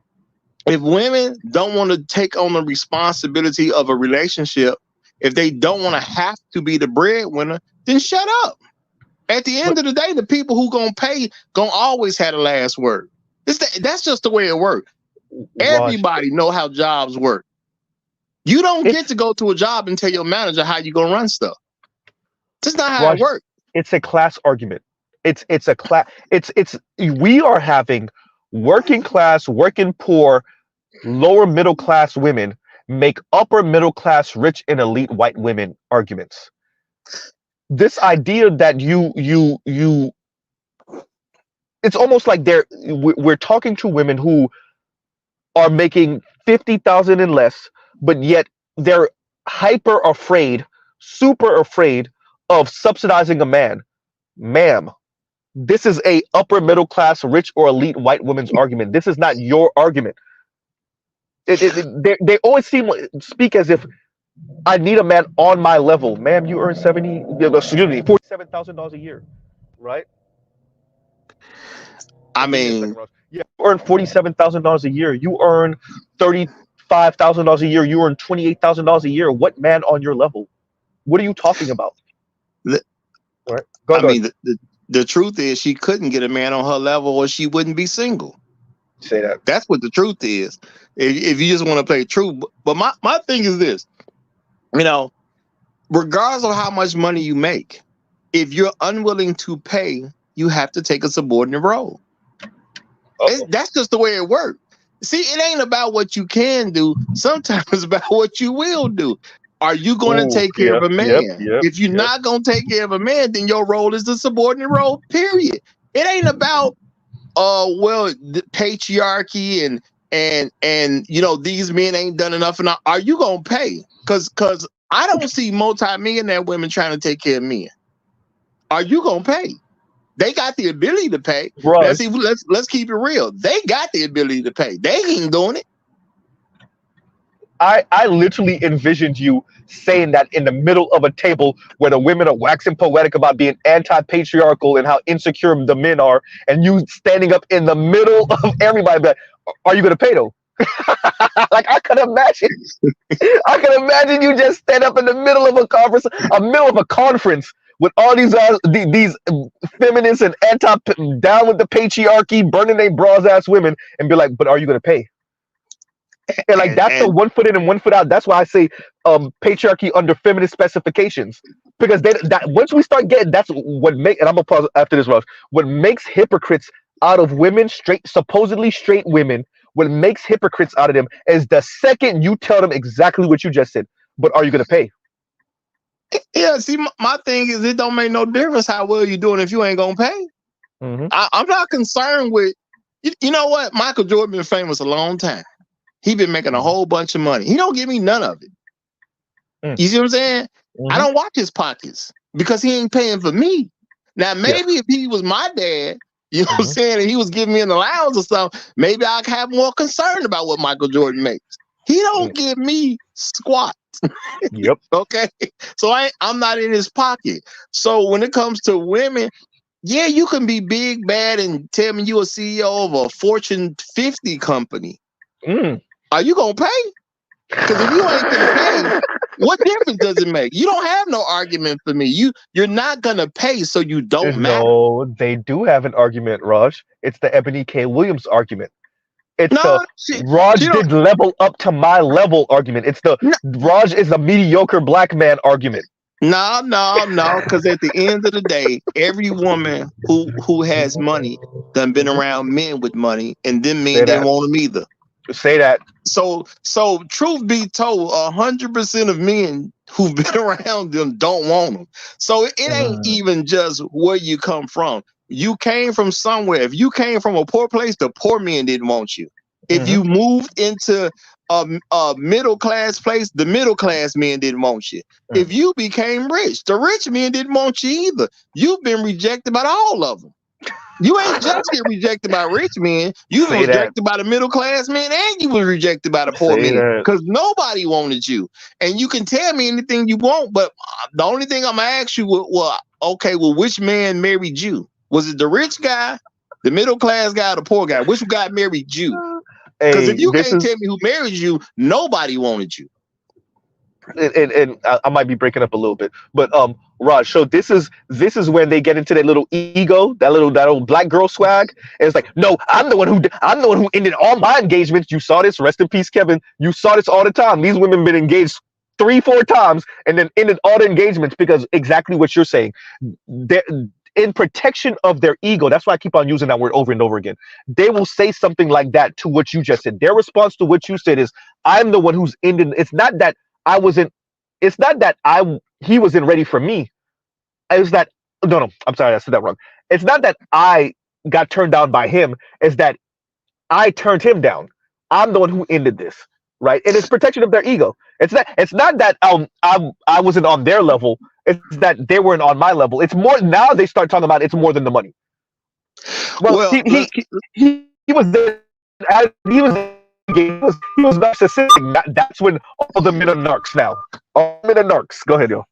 Speaker 2: If women don't want to take on the responsibility of a relationship, if they don't want to have to be the breadwinner, then shut up. At the end of the day, the people who gonna pay gonna always have the last word. That's just the way it works. Everybody know how jobs work. You don't get to go to a job and tell your manager how you gonna run stuff. That's not how it works.
Speaker 1: It's a class argument. It's a class. We are having working class, working poor, lower middle class women make upper middle class, rich and elite white women arguments. This idea that it's almost like we're talking to women who are making 50,000 and less, but yet they're hyper afraid, super afraid of subsidizing a man. Ma'am, this is a upper middle class, rich or elite white woman's argument. This is not your argument. They always speak as if I need a man on my level. Ma'am, you earn $47,000 a year, right?
Speaker 2: I mean,
Speaker 1: yeah, you earn $47,000 a year. You earn $35,000 a year. You earn $28,000 a year. What man on your level? What are you talking about? Right?
Speaker 2: The truth is she couldn't get a man on her level or she wouldn't be single.
Speaker 1: Say that.
Speaker 2: That's what the truth is. If you just want to play true. But my thing is this, regardless of how much money you make, if you're unwilling to pay, you have to take a subordinate role. That's just the way it works. See, it ain't about what you can do. Sometimes it's about what you will do. Are you going to take care of a man? If you're not going to take care of a man, then your role is the subordinate role, period. It ain't about, the patriarchy and these men ain't done enough. And are you going to pay? Because I don't see multi-millionaire women trying to take care of men. Are you going to pay? They got the ability to pay. Let's keep it real. They got the ability to pay. They ain't doing it.
Speaker 1: I literally envisioned you saying that in the middle of a table where the women are waxing poetic about being anti-patriarchal and how insecure the men are, and you standing up in the middle of everybody, like, are you going to pay though? Like I could imagine you just stand up in the middle of a conference with all these feminists and down with the patriarchy, burning their bras ass women, and be like, but are you going to pay? And like that's the 1 foot in and 1 foot out. That's why I say patriarchy under feminist specifications, because that once we start getting, that's what make. And I'm gonna pause after this, Ross. What makes hypocrites out of women, supposedly straight women, what makes hypocrites out of them is the second you tell them exactly what you just said. But are you gonna pay?
Speaker 2: Yeah. See, my thing is, it don't make no difference how well you're doing if you ain't gonna pay.
Speaker 1: Mm-hmm.
Speaker 2: I'm not concerned with. You know what? Michael Jordan been famous a long time. He been making a whole bunch of money. He don't give me none of it. You see what I'm saying? I don't watch his pockets because he ain't paying for me. Now, maybe if he was my dad, you know what I'm saying, and he was giving me an allowance or something, maybe I'd have more concern about what Michael Jordan makes. He don't give me squat.
Speaker 1: Yep.
Speaker 2: Okay. So I'm not in his pocket. So when it comes to women, yeah, you can be big, bad, and tell me you're a CEO of a Fortune 50 company. Are you gonna pay? Because if you ain't gonna pay, what difference does it make? You don't have no argument for me. You're not gonna pay, so you don't matter.
Speaker 1: No, they do have an argument, Raj. It's the Ebony K. Williams argument. It's Raj did level up to my level argument. It's the Raj is a mediocre black man argument.
Speaker 2: No. Because at the end of the day, every woman who has money done been around men with money, and them men didn't want them either.
Speaker 1: Say that.
Speaker 2: So truth be told, 100% of men who've been around them don't want them. So it ain't even just where you come from. You came from somewhere. If you came from a poor place, the poor men didn't want you. If you moved into a middle class place, the middle class men didn't want you. If you became rich, the rich men didn't want you either. You've been rejected by all of them. You ain't just get rejected by rich men. You was rejected by the middle class men, and you was rejected by the poor men, because nobody wanted you. And you can tell me anything you want, but the only thing I'm gonna ask you, which man married you? Was it the rich guy, the middle class guy, or the poor guy? Which guy married you? Because if you can't tell me who married you, nobody wanted you.
Speaker 1: And I might be breaking up a little bit, but Raj, so this is when they get into that little ego, that little black girl swag, and it's like, no, I'm the one who ended all my engagements. You saw this, rest in peace, Kevin. You saw this all the time. These women been engaged 3-4 times and then ended all the engagements because exactly what you're saying. They're in protection of their ego. That's why I keep on using that word over and over again. They will say something like that to what you just said. Their response to what you said is, I'm the one who's ended. It's not that I wasn't. It's not that he wasn't ready for me. It was that no, I'm sorry, I said that wrong. It's not that I got turned down by him. It's that I turned him down. I'm the one who ended this, right? And it's protection of their ego. It's not that I wasn't on their level. It's that they weren't on my level. It's more now they start talking about it's more than the money. Well, he was there. He was narcissistic. That's when all the men are narcs now. All men are narcs. Go ahead, yo.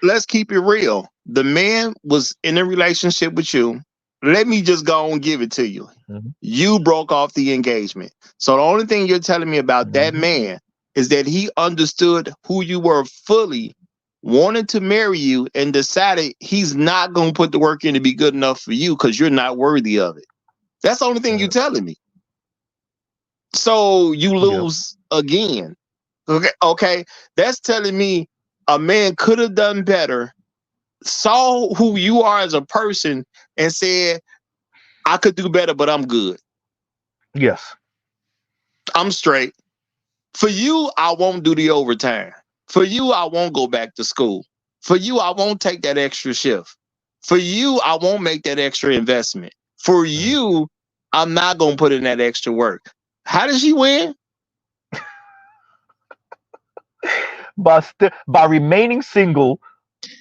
Speaker 2: Let's keep it real. The man was in a relationship with you. Let me just go and give it to you. Mm-hmm. You broke off the engagement. So the only thing you're telling me about that man is that he understood who you were fully, wanted to marry you, and decided he's not going to put the work in to be good enough for you because you're not worthy of it. That's the only thing you're telling me. So you lose again. Okay. That's telling me a man could have done better, saw who you are as a person, and said, I could do better, but I'm good.
Speaker 1: Yes.
Speaker 2: I'm straight. For you, I won't do the overtime. For you, I won't go back to school. For you, I won't take that extra shift. For you, I won't make that extra investment. For you, I'm not going to put in that extra work. How does she win?
Speaker 1: By remaining single,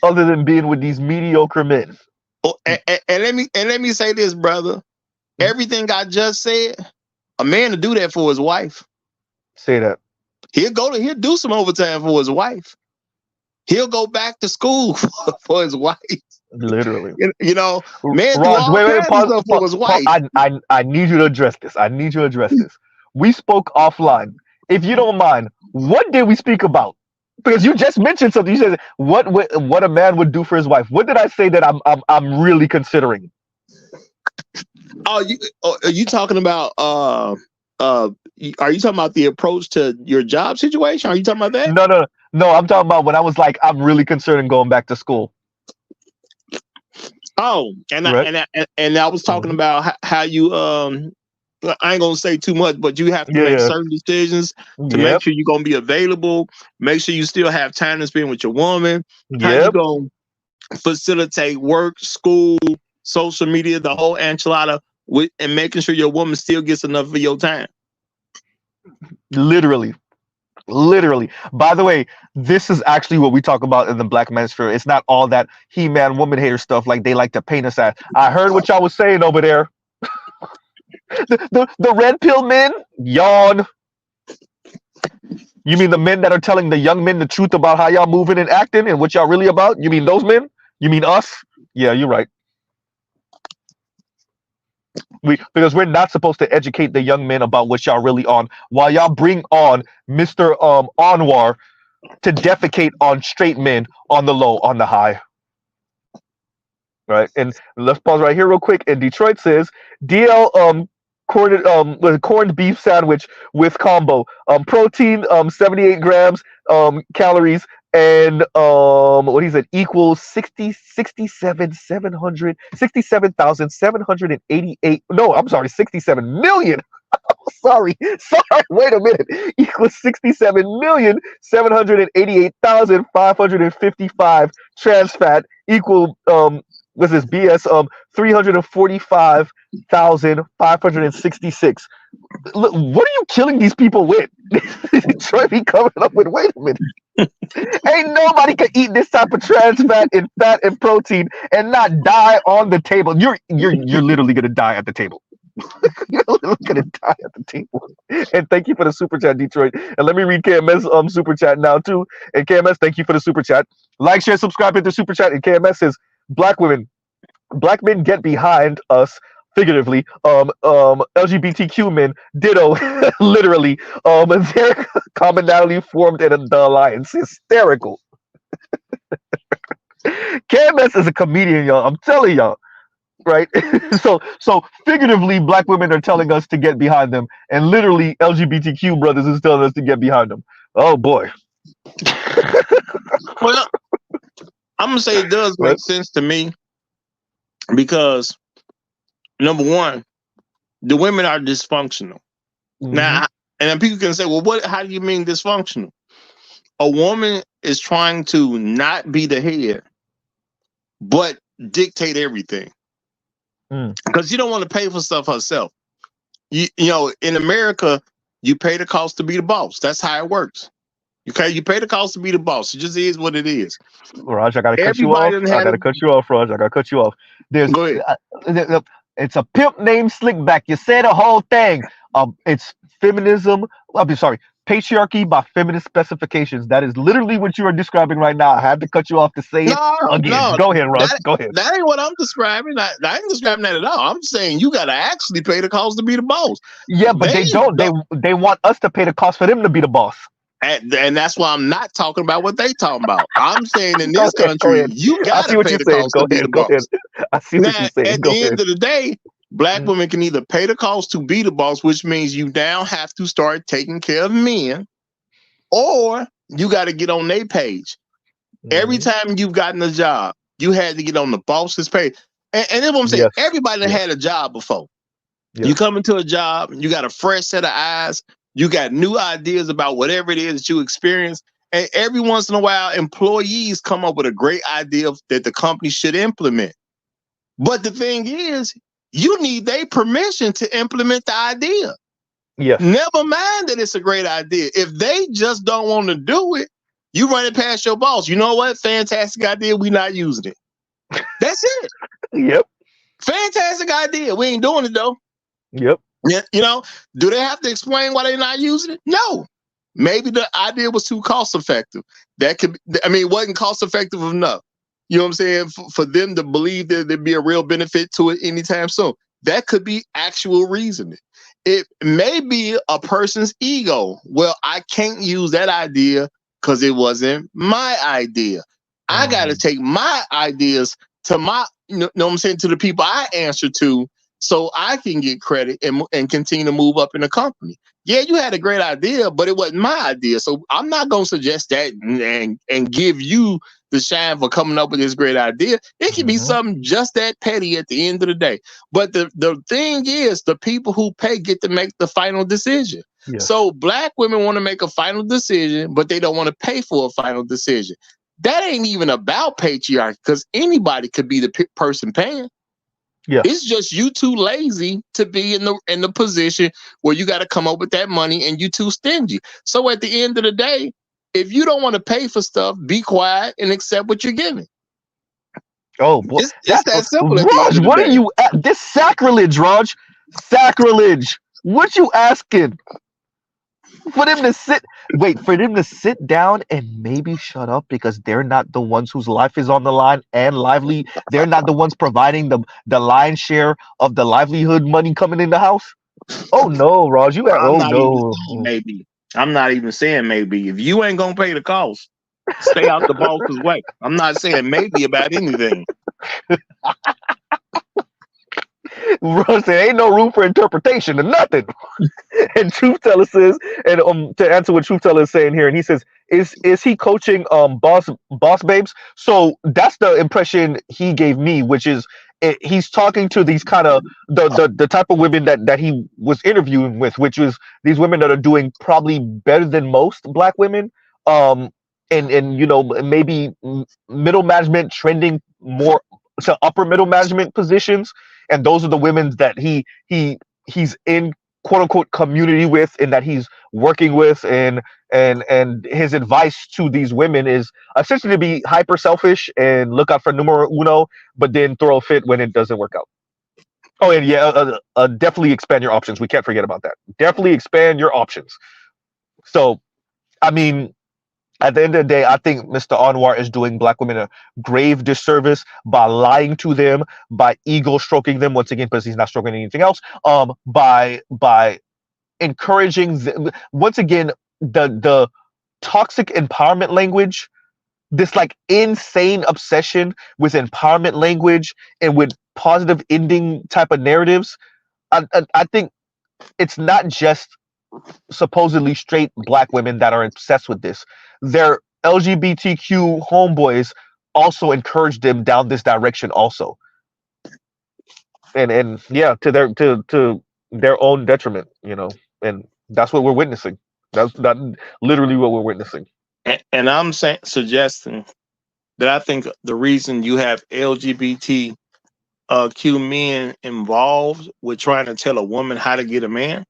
Speaker 1: other than being with these mediocre men.
Speaker 2: Oh, and let me say this, brother. Everything I just said, a man to do that for his wife.
Speaker 1: Say that.
Speaker 2: He'll do some overtime for his wife. He'll go back to school for his wife.
Speaker 1: Literally.
Speaker 2: You know, man, Raj, do all kinds of stuff for his wife.
Speaker 1: I need you to address this. We spoke offline. If you don't mind, what did we speak about? Because you just mentioned something. You said what a man would do for his wife. What did I say that I'm really considering?
Speaker 2: Are you talking about are you talking about the approach to your job situation? Are you talking about that?
Speaker 1: No. I'm talking about when I was like, I'm really considering going back to school.
Speaker 2: Oh, and right. I was talking about how you I ain't gonna say too much, but you have to make certain decisions to make sure you're gonna be available. Make sure you still have time to spend with your woman. How you gonna facilitate work, school, social media, the whole enchilada, and making sure your woman still gets enough of your time.
Speaker 1: Literally. By the way, this is actually what we talk about in the Black Manosphere. It's not all that he-man, woman hater stuff like they like to paint us as. I heard what y'all was saying over there. The red pill men, yawn. You mean the men that are telling the young men the truth about how y'all moving and acting and what y'all really about? You mean those men? You mean us? Yeah, you're right. Because we're not supposed to educate the young men about what y'all really on, while y'all bring on Mr. Anwar to defecate on straight men on the low, on the high. Right, and let's pause right here real quick. And Detroit says DL corned beef sandwich with combo, protein 78 grams, calories, and what he said equals 67,788. No, I'm sorry, 67 million. Sorry, wait a minute. Equals 67,788,555 trans fat, equal what's this BS? 345,566. Look, what are you killing these people with? Troy be coming up with. Wait a minute. Ain't nobody can eat this type of trans fat and protein and not die on the table. You're literally gonna die at the table. You're literally gonna die at the table. And thank you for the super chat, Detroit. And let me read KMS super chat now too. And KMS, thank you for the super chat. Like, share, subscribe, hit the super chat. And KMS says, black men get behind us figuratively. LGBTQ men, ditto, literally. Their commonality formed in the alliance. Hysterical. KMS is a comedian, y'all. I'm telling y'all. Right? so figuratively, black women are telling us to get behind them, and literally LGBTQ brothers is telling us to get behind them. Oh boy.
Speaker 2: Well, I'm gonna say it does make sense to me because number one, the women are dysfunctional. Mm-hmm. Now, and then people can say, well, how do you mean dysfunctional? A woman is trying to not be the head, but dictate everything. Because you don't want to pay for stuff herself. You know, in America, you pay the cost to be the boss. That's how it works. Okay, you pay the cost to be the boss. It just is what it is.
Speaker 1: Raj, I gotta cut you off. Raj. I gotta cut you off.
Speaker 2: Go ahead.
Speaker 1: It's a pimp named Slickback. You said the whole thing. It's feminism. Patriarchy by feminist specifications. That is literally what you are describing right now. I had to cut you off to say it again. No, go ahead, Russ. Go ahead.
Speaker 2: That ain't what I'm describing. I ain't describing that at all. I'm saying you got to actually pay the cost to be the boss.
Speaker 1: Yeah, but they don't. They want us to pay the cost for them to be the boss.
Speaker 2: And that's why I'm not talking about what they talking about. I'm saying in this country, you got to pay the cost to be the boss.
Speaker 1: I see what you're saying.
Speaker 2: At the end of the day, black women can either pay the cost to be the boss, which means you now have to start taking care of men, or you got to get on their page. Every time you've gotten a job, you had to get on the boss's page. And that's what I'm saying. Everybody had a job before. You come into a job, you got a fresh set of eyes, you got new ideas about whatever it is that you experience. And every once in a while, employees come up with a great idea that the company should implement. But the thing is, you need their permission to implement the idea.
Speaker 1: Yeah.
Speaker 2: Never mind that it's a great idea. If they just don't want to do it, you run it past your boss. You know what? Fantastic idea. We're not using it. That's it.
Speaker 1: Yep.
Speaker 2: Fantastic idea. We ain't doing it though.
Speaker 1: Yep.
Speaker 2: Yeah. You know, do they have to explain why they're not using it? No. Maybe the idea was too cost effective. It wasn't cost effective enough. You know what I'm saying? For them to believe that there'd be a real benefit to it anytime soon. That could be actual reasoning. It may be a person's ego. Well, I can't use that idea because it wasn't my idea. I got to take my ideas to to the people I answer to so I can get credit and continue to move up in the company. Yeah, you had a great idea, but it wasn't my idea. So I'm not going to suggest that and give you the shine for coming up with this great idea. It can be something just that petty at the end of the day. But the thing is, the people who pay get to make the final decision. Yes. So black women want to make a final decision, but they don't want to pay for a final decision. That ain't even about patriarchy because anybody could be the person paying. Yeah. It's just you too lazy to be in the position where you got to come up with that money and you too stingy. So at the end of the day, if you don't want to pay for stuff, be quiet and accept what you're giving.
Speaker 1: Oh boy,
Speaker 2: it's that simple.
Speaker 1: Raj, what are you at? This sacrilege, Raj. Sacrilege. What you asking? For them to sit down and maybe shut up because they're not the ones whose life is on the line and lively. They're not the ones providing the lion's share of the livelihood money coming in the house. Oh no, Raj,
Speaker 2: maybe. I'm not even saying maybe. If you ain't gonna pay the cost, stay out the boss's way. I'm not saying maybe about anything.
Speaker 1: Raj said, ain't no room for interpretation or nothing. And Truth Teller says, and to answer what Truth Teller is saying here, and he says, is he coaching boss babes? So that's the impression he gave me, which is he's talking to these kind of the type of women that he was interviewing with, which was these women that are doing probably better than most black women, and maybe middle management trending more to upper middle management positions, and those are the women that he's in quote unquote community with, and that he's working with, and his advice to these women is essentially to be hyper selfish and look out for numero uno, but then throw a fit when it doesn't work out. Oh, and yeah, definitely expand your options. We can't forget about that. Definitely expand your options. So, I mean, at the end of the day, I think Mr. Anwar is doing black women a grave disservice by lying to them, by ego stroking them once again, because he's not stroking anything else. By encouraging them, once again, the toxic empowerment language, this like insane obsession with empowerment language and with positive ending type of narratives. I think it's not just supposedly straight black women that are obsessed with this. Their LGBTQ homeboys also encourage them down this direction also. And yeah, to their own detriment, you know. And that's what we're witnessing. That's that literally what we're witnessing.
Speaker 2: And I'm suggesting that I think the reason you have LGBTQ men involved with trying to tell a woman how to get a man,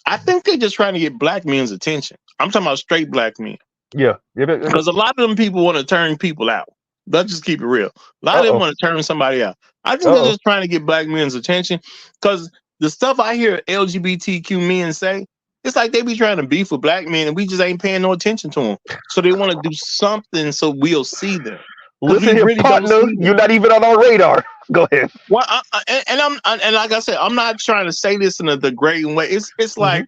Speaker 2: I think they're just trying to get black men's attention. I'm talking about straight black men.
Speaker 1: Yeah.
Speaker 2: Because a lot of them people want to turn people out. Let's just keep it real. A lot of them want to turn somebody out. I think they're just trying to get black men's attention, because the stuff I hear LGBTQ men say, it's like they be trying to beef with black men and we just ain't paying no attention to them. So they want to do something so we'll see them.
Speaker 1: Listen here, really partner, you're not even on our radar. Go ahead.
Speaker 2: Well, and like I said, I'm not trying to say this in a degrading way. It's like,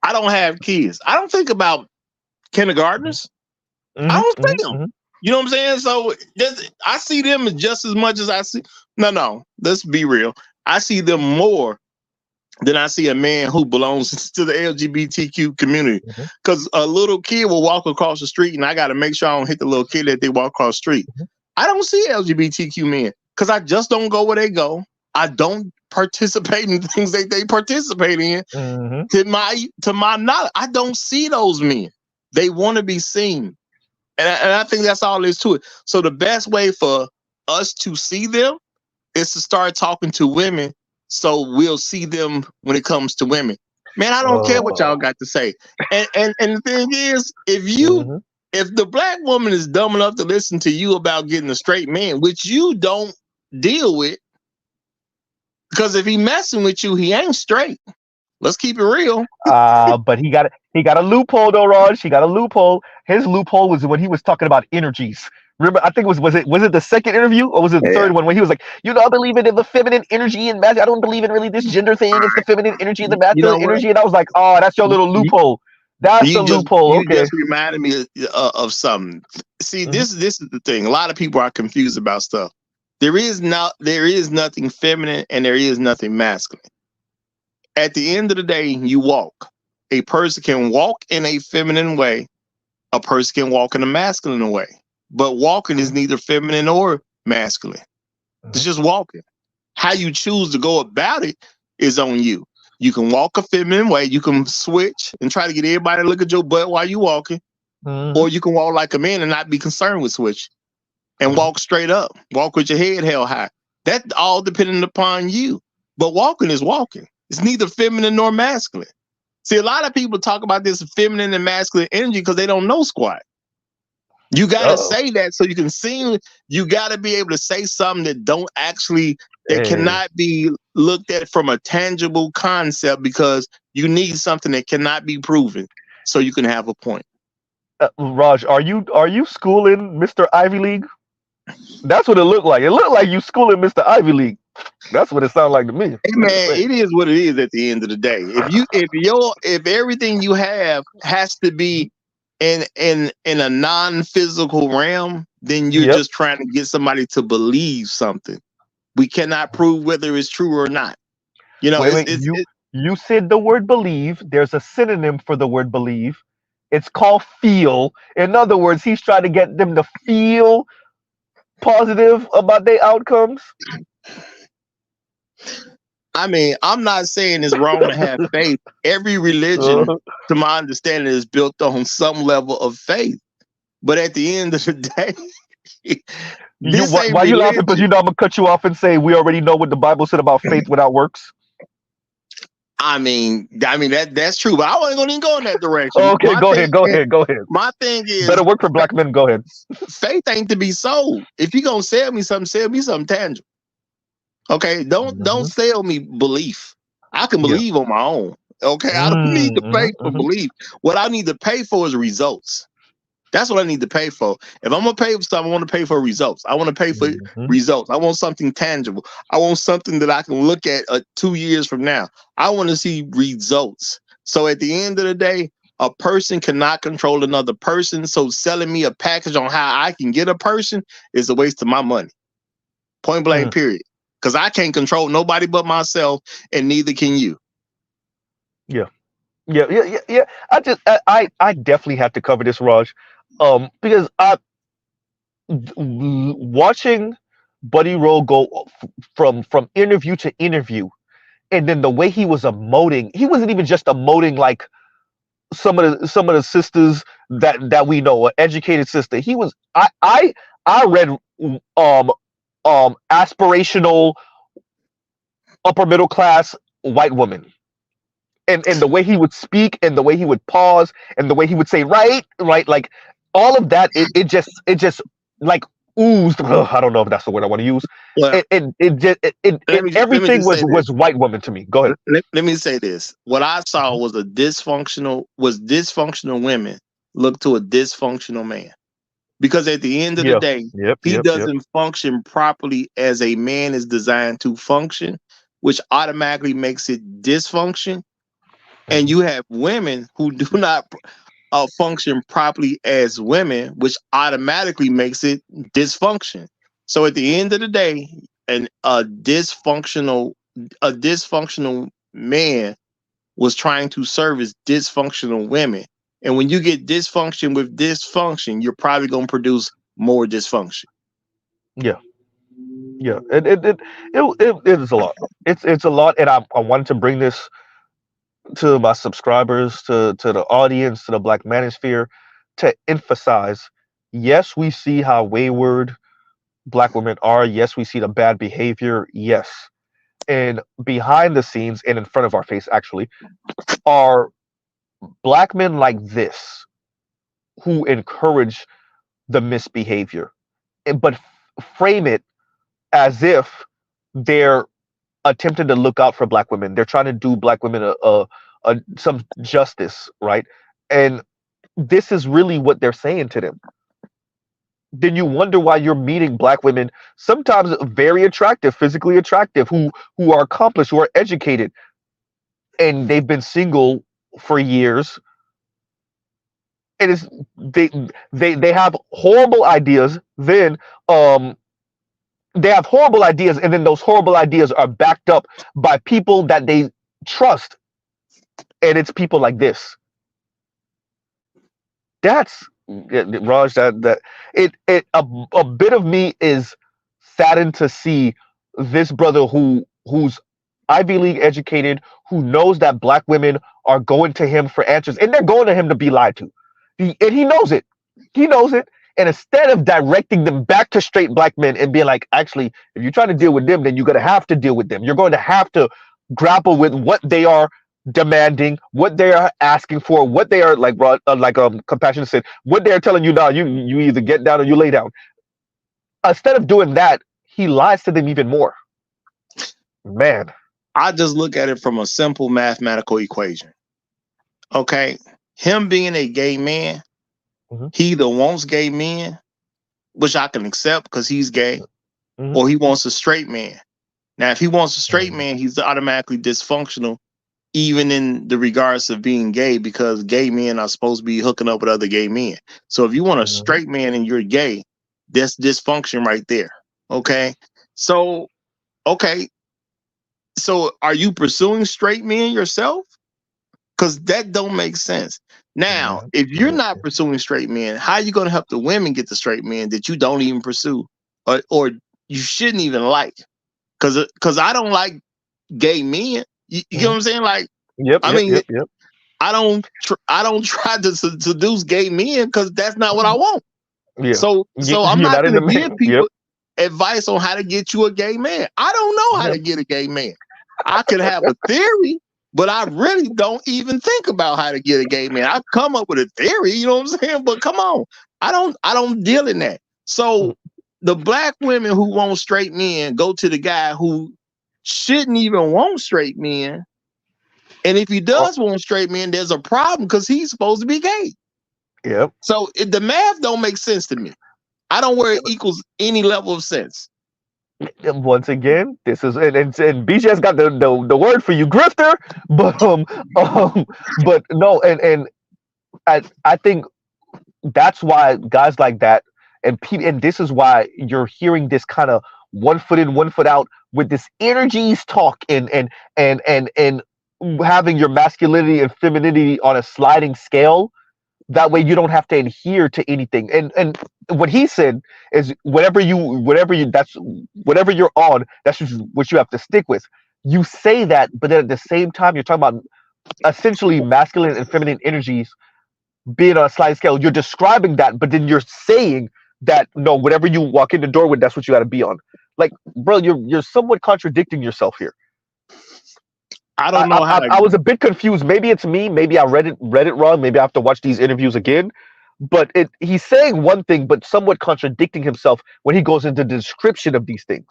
Speaker 2: I don't have kids. I don't think about kindergartners. I don't see them. You know what I'm saying? So I see them just as much as I see. No, let's be real. I see them more than I see a man who belongs to the LGBTQ community. Because a little kid will walk across the street, and I got to make sure I don't hit the little kid that they walk across the street. I don't see LGBTQ men because I just don't go where they go. I don't participate in things that they participate in. To my knowledge, I don't see those men. They want to be seen. And I think that's all there is to it. So the best way for us to see them is to start talking to women, so we'll see them when it comes to women. Man, I don't care what y'all got to say. And the thing is, if the black woman is dumb enough to listen to you about getting a straight man, which you don't deal with, because if he messing with you, he ain't straight. Let's keep it real.
Speaker 1: But he got a loophole though, Raj. He got a loophole. His loophole was when he was talking about energies. Remember, I think was it the second interview, or was it the third one, when he was like, I believe in the feminine energy and magic. I don't believe in really this gender thing. It's the feminine energy and the masculine energy. And I was like, oh, that's your little loophole. That's the loophole.
Speaker 2: You just reminded me of something. See, this is the thing. A lot of people are confused about stuff. There is nothing feminine and there is nothing masculine. At the end of the day, you walk. A person can walk in a feminine way. A person can walk in a masculine way. But walking is neither feminine or masculine. It's just walking. How you choose to go about it is on you. You can walk a feminine way. You can switch and try to get everybody to look at your butt while you're walking. Or you can walk like a man and not be concerned with switch. And walk straight up. Walk with your head held high. That's all dependent upon you. But walking is walking. It's neither feminine nor masculine. See, a lot of people talk about this feminine and masculine energy because they don't know squat. You got to say that so you can see. You got to be able to say something that cannot be looked at from a tangible concept, because you need something that cannot be proven so you can have a point.
Speaker 1: Raj, are you schooling Mr. Ivy League? That's what it looked like. It looked like you schooling Mr. Ivy League. That's what it sounded like to me.
Speaker 2: Hey man, it is what it is at the end of the day. If everything you have has to be in a non-physical realm, then you're just trying to get somebody to believe something. We cannot prove whether it's true or not.
Speaker 1: You said the word believe. There's a synonym for the word believe. It's called feel. In other words, he's trying to get them to feel positive about their outcomes.
Speaker 2: I mean, I'm not saying it's wrong to have faith. Every religion, to my understanding, is built on some level of faith. But at the end of the day, This ain't
Speaker 1: Why you laughing? Because
Speaker 2: religion.
Speaker 1: you know I'm gonna cut you off and say we already know what the Bible said about faith without works.
Speaker 2: I mean that's true, but I wasn't gonna even go in that direction.
Speaker 1: Okay, go ahead, go ahead.
Speaker 2: My thing
Speaker 1: Better
Speaker 2: is,
Speaker 1: work for black men. Go ahead.
Speaker 2: faith ain't to be sold. If you gonna sell me something tangible. Okay, don't
Speaker 1: Hmm.
Speaker 2: sell me belief. I can
Speaker 1: Yeah.
Speaker 2: believe on my own. Okay, I don't need to pay for
Speaker 1: Mm-hmm.
Speaker 2: belief. What I need to pay for is results. That's what I need to pay for. If I'm gonna pay for something, I want to pay for results. I want to pay for
Speaker 1: Hmm.
Speaker 2: results. I want something tangible. I want something that I can look at 2 years from now. I want to see results. So at the end of the day, a person cannot control another person. So selling me a package on how I can get a person is a waste of my money. Point blank, period. Because I can't control nobody but myself, and neither can you.
Speaker 1: Yeah. Yeah. I definitely have to cover this, Raj, because watching Buddy Roll go from interview to interview, and then the way he was emoting, he wasn't even just emoting like some of the sisters that we know, an educated sister. He was I read aspirational upper middle class white woman. And the way he would speak and the way he would pause and the way he would say right, like all of that, it just like oozed. I don't know if that's the word I want to use.
Speaker 2: Well,
Speaker 1: It
Speaker 2: let me
Speaker 1: everything
Speaker 2: just say this.
Speaker 1: was white woman to me. Go ahead.
Speaker 2: Let me say this. What I saw was dysfunctional women look to a dysfunctional man. Because at the end of the
Speaker 1: Yeah.
Speaker 2: day,
Speaker 1: Yep.
Speaker 2: he
Speaker 1: Yep. Yep.
Speaker 2: doesn't function properly as a man is designed to function, which automatically makes it dysfunction. And
Speaker 1: Mhm.
Speaker 2: you have women who do not function properly as women, which automatically makes it dysfunction. So at the end of the day, an a dysfunctional man was trying to service dysfunctional women. And when you get dysfunction with dysfunction, you're probably going to produce more dysfunction.
Speaker 1: Yeah. Yeah. It is a lot. It's a lot, and I wanted to bring this to my subscribers, to the audience, to the Black Manosphere, to emphasize. Yes, we see how wayward Black women are. Yes, we see the bad behavior. Yes, and behind the scenes and in front of our face, actually, are Black men like this who encourage the misbehavior, but frame it as if they're attempting to look out for Black women. They're trying to do Black women some justice, right? And this is really what they're saying to them. Then you wonder why you're meeting Black women, sometimes very attractive, physically attractive, who are accomplished, who are educated, and they've been single for years. And it's they have horrible ideas. Then um they have horrible ideas, and then those horrible ideas are backed up by people that they trust, and it's people like this. That's Raj. A bit of me is saddened to see this brother who's Ivy League educated, who knows that Black women are going to him for answers, and they're going to him to be lied to, and he knows it. He knows it. And instead of directing them back to straight Black men and being like, actually, if you're trying to deal with them, then you're going to have to deal with them. You're going to have to grapple with what they are demanding, what they are asking for, what they are Compassion said, what they are telling you now. You either get down or you lay down. Instead of doing that, he lies to them even more. Man.
Speaker 2: I just look at it from a simple mathematical equation. Okay. Him being a gay man,
Speaker 1: Hmm.
Speaker 2: he either wants gay men, which I can accept because he's gay,
Speaker 1: Hmm.
Speaker 2: or he wants a straight man. Now, if he wants a straight
Speaker 1: Hmm.
Speaker 2: man, he's automatically dysfunctional, even in the regards of being gay, because gay men are supposed to be hooking up with other gay men. So if you want a
Speaker 1: Hmm.
Speaker 2: straight man and you're gay, that's dysfunction right there. Okay. So, okay. So are you pursuing straight men yourself? Because that don't make sense. Now,
Speaker 1: Yeah.
Speaker 2: if you're
Speaker 1: Yeah.
Speaker 2: not pursuing straight men, how are you going to help the women get the straight men that you don't even pursue, or you shouldn't even like? Because I don't like gay men. You get
Speaker 1: Hmm.
Speaker 2: what I'm saying? Like,
Speaker 1: Yep.
Speaker 2: I
Speaker 1: Yep.
Speaker 2: mean,
Speaker 1: Yep. Yep.
Speaker 2: I don't try to seduce gay men because that's not what I want.
Speaker 1: Yeah.
Speaker 2: So I'm
Speaker 1: You're
Speaker 2: not
Speaker 1: not
Speaker 2: going
Speaker 1: in the
Speaker 2: to give
Speaker 1: main.
Speaker 2: people.
Speaker 1: Yep.
Speaker 2: advice on how to get you a gay man. I don't know how to get a gay man. I could have a theory, but I really don't even think about how to get a gay man. I come up with a theory, you know what I'm saying? But come on, I don't deal in that. So the black women who want straight men go to the guy who shouldn't even want straight men. And if he does want straight men, there's a problem because he's supposed to be gay.
Speaker 1: Yep.
Speaker 2: So the math don't make sense to me. I don't where it equals any level of sense.
Speaker 1: Once again, this is and BJ's got the word for you, grifter. But no, and I think that's why guys like that and this is why you're hearing this kind of 1 foot in, 1 foot out with this energies talk and having your masculinity and femininity on a sliding scale. That way you don't have to adhere to anything. And what he said is whatever you're on, that's just what you have to stick with. You say that, but then at the same time you're talking about essentially masculine and feminine energies being on a sliding scale. You're describing that, but then you're saying that no, whatever you walk in the door with, that's what you got to be on. Like, bro, you're somewhat contradicting yourself here.
Speaker 2: I don't know
Speaker 1: I was a bit confused. Maybe it's me. Maybe I read it wrong. Maybe I have to watch these interviews again. But he's saying one thing, but somewhat contradicting himself when he goes into the description of these things.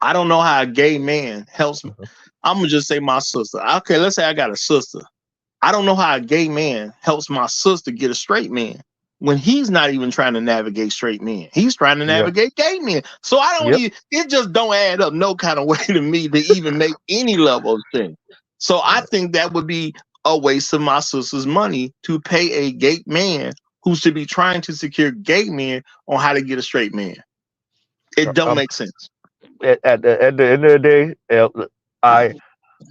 Speaker 2: I don't know how a gay man helps me. I'm gonna just say my sister. Okay, let's say I got a sister. I don't know how a gay man helps my sister get a straight man when he's not even trying to navigate straight men. He's trying to navigate gay men. So I don't even, it just don't add up no kind of way to me to even make any level of sense. So I think that would be a waste of my sister's money to pay a gay man who should be trying to secure gay men on how to get a straight man. It don't make sense.
Speaker 1: At the end of the day,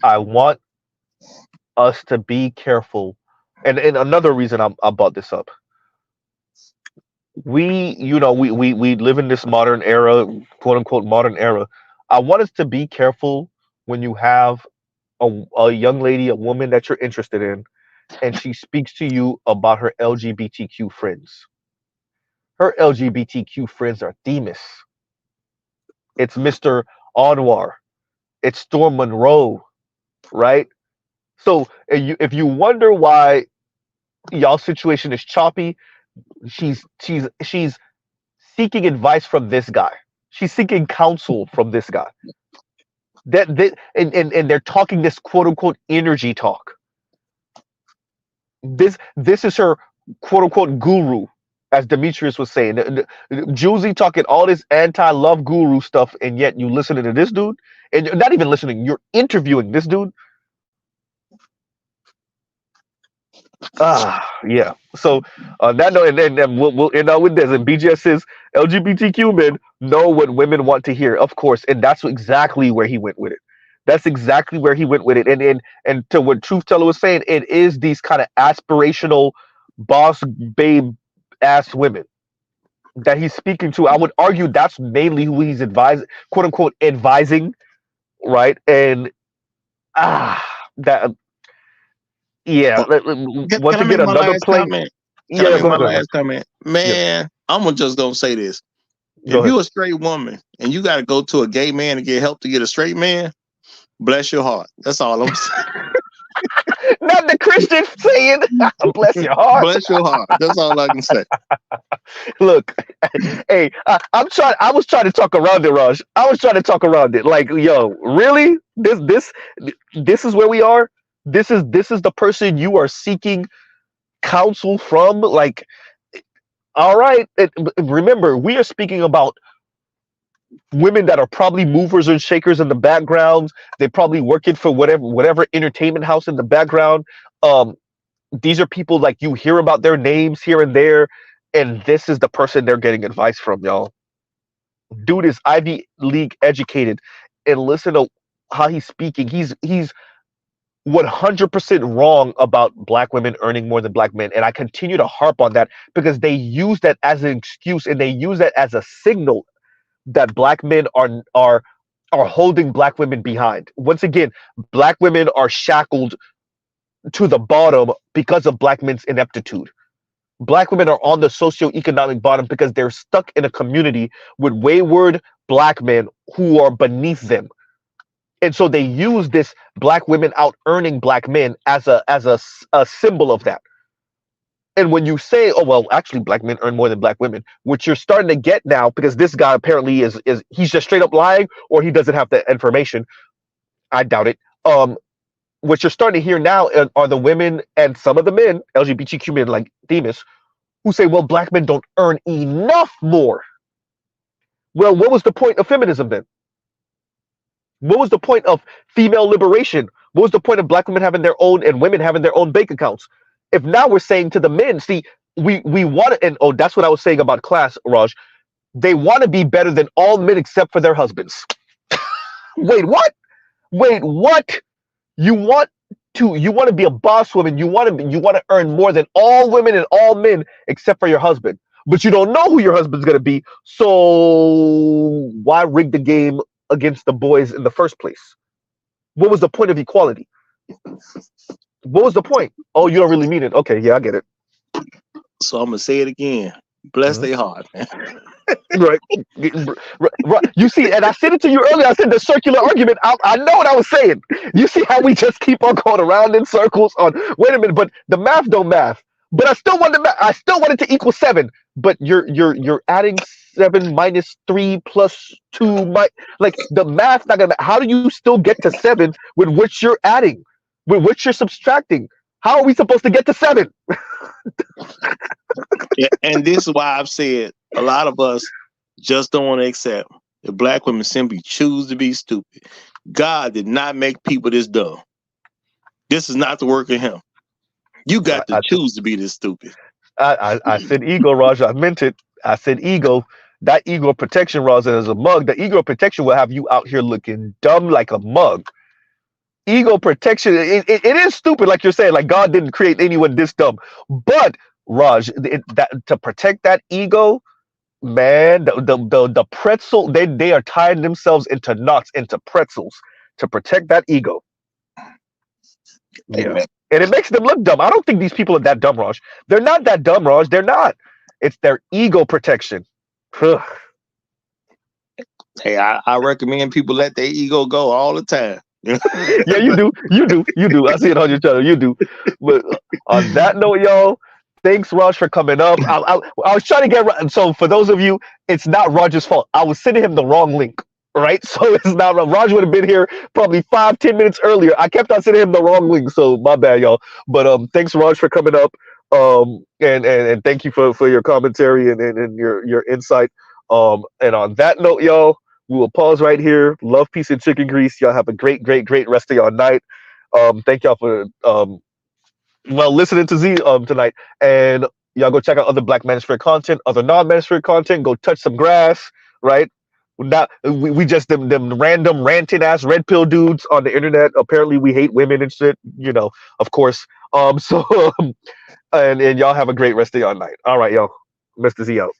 Speaker 1: I want us to be careful. And another reason I brought this up. We live in this modern era, quote unquote modern era. I want us to be careful when you have a young lady, a woman that you're interested in, and she speaks to you about her LGBTQ friends. Her LGBTQ friends are Themis. It's Mr. Anwar. It's Storm Monroe, right? So if you wonder why y'all situation is choppy, she's seeking advice from this guy. She's seeking counsel from this guy. And they're talking this quote unquote energy talk. This is her quote unquote guru, as Demetrius was saying. Juicy talking all this anti-love guru stuff, and yet you listening to this dude, and you're not even listening. You're interviewing this dude. Yeah. So that note, and then we'll end out with this. And BGS says LGBTQ men know what women want to hear, of course, and that's exactly where he went with it. That's exactly where he went with it. And to what Truth Teller was saying, it is these kind of aspirational boss babe ass women that he's speaking to. I would argue that's mainly who he's advising, quote unquote, advising, right? And that. Yeah, once again, another plane.
Speaker 2: Can I make my last comment? Man, I'm just gonna say this. If you're a straight woman and you got to go to a gay man to get help to get a straight man, bless your heart. That's all I'm saying.
Speaker 1: Not the Christian saying, bless your heart.
Speaker 2: Bless your heart. That's all I can say.
Speaker 1: Look, hey, I was trying to talk around it, Raj. I was trying to talk around it. Like, yo, really? This is where we are? This is the person you are seeking counsel from? Like, all right. Remember, we are speaking about women that are probably movers and shakers in the background. They're probably working for whatever entertainment house in the background. These are people like you hear about their names here and there, and this is the person they're getting advice from, y'all. Dude is Ivy League educated, and listen to how he's speaking. He's 100% wrong about black women earning more than black men, and I continue to harp on that because they use that as an excuse and they use that as a signal that black men are holding black women behind. Once again, black women are shackled to the bottom because of black men's ineptitude. Black women are on the socioeconomic bottom because they're stuck in a community with wayward black men who are beneath them. And so they use this black women out earning black men as a symbol of that. And when you say, oh well, actually black men earn more than black women, which you're starting to get now because this guy apparently is he's just straight up lying or he doesn't have the information. I doubt it. What you're starting to hear now are the women and some of the men, LGBTQ men like Demas, who say, well, black men don't earn enough more. Well, what was the point of feminism then? What was the point of female liberation? What was the point of black women having their own and women having their own bank accounts? If now we're saying to the men, see, we want to, and oh, that's what I was saying about class, Raj. They want to be better than all men except for their husbands. Wait, what? Wait, what? You want to be a boss woman. You want to earn more than all women and all men except for your husband. But you don't know who your husband's gonna be. So why rig the game against the boys in the first place? What was the point of equality? What was the point? Oh, you don't really mean it. Okay, yeah, I get it.
Speaker 2: So I'm gonna say it again. Bless
Speaker 1: Mhm.
Speaker 2: their heart, man.
Speaker 1: Right. Right. You see, and I said it to you earlier. I said the circular argument. I know what I was saying. You see how we just keep on going around in circles on. Wait a minute, but the math don't math. But I still want I still want it to equal 7. But you're adding 7 minus 3 plus 2. Like the math not gonna. How do you still get to 7 with which you're adding, with which you're subtracting? How are we supposed to get to 7?
Speaker 2: Yeah, and this is why I've said a lot of us just don't want to accept that black women simply choose to be stupid. God did not make people this dumb. This is not the work of him. You got to choose to be this stupid.
Speaker 1: I said ego, Raj. I meant it. I said ego. That ego protection, Raj, as a mug. The ego protection will have you out here looking dumb like a mug. Ego protection. It is stupid, like you're saying. Like God didn't create anyone this dumb. But Raj, that to protect that ego, man, the pretzel. They are tying themselves into knots, into pretzels to protect that ego. Yeah.
Speaker 2: Amen.
Speaker 1: And it makes them look dumb. I don't think these people are that dumb, Raj. They're not that dumb, Raj. They're not. It's their ego protection.
Speaker 2: Hey, I recommend people let their ego go all the time.
Speaker 1: Yeah, you do. You do. You do. I see it on your channel. You do. But on that note, y'all, thanks, Raj, for coming up. I was trying to get. So for those of you, it's not Raj's fault. I was sending him the wrong link. Right, so it's not. Raj would have been here probably 5-10 minutes earlier. I kept on sending him the wrong link, so my bad, y'all. But thanks, Raj, for coming up. And thank you for your commentary and your insight. And on that note, y'all, we will pause right here. Love, peace, and chicken grease. Y'all have a great rest of y'all night. Thank y'all for listening to Z tonight. And y'all go check out other Black Manosphere content, other non-Manosphere content. Go touch some grass, right? Not we just them random ranting ass red pill dudes on the internet. Apparently we hate women and shit, of course. So and y'all have a great rest of y'all night. All right, y'all. Mr. Z out.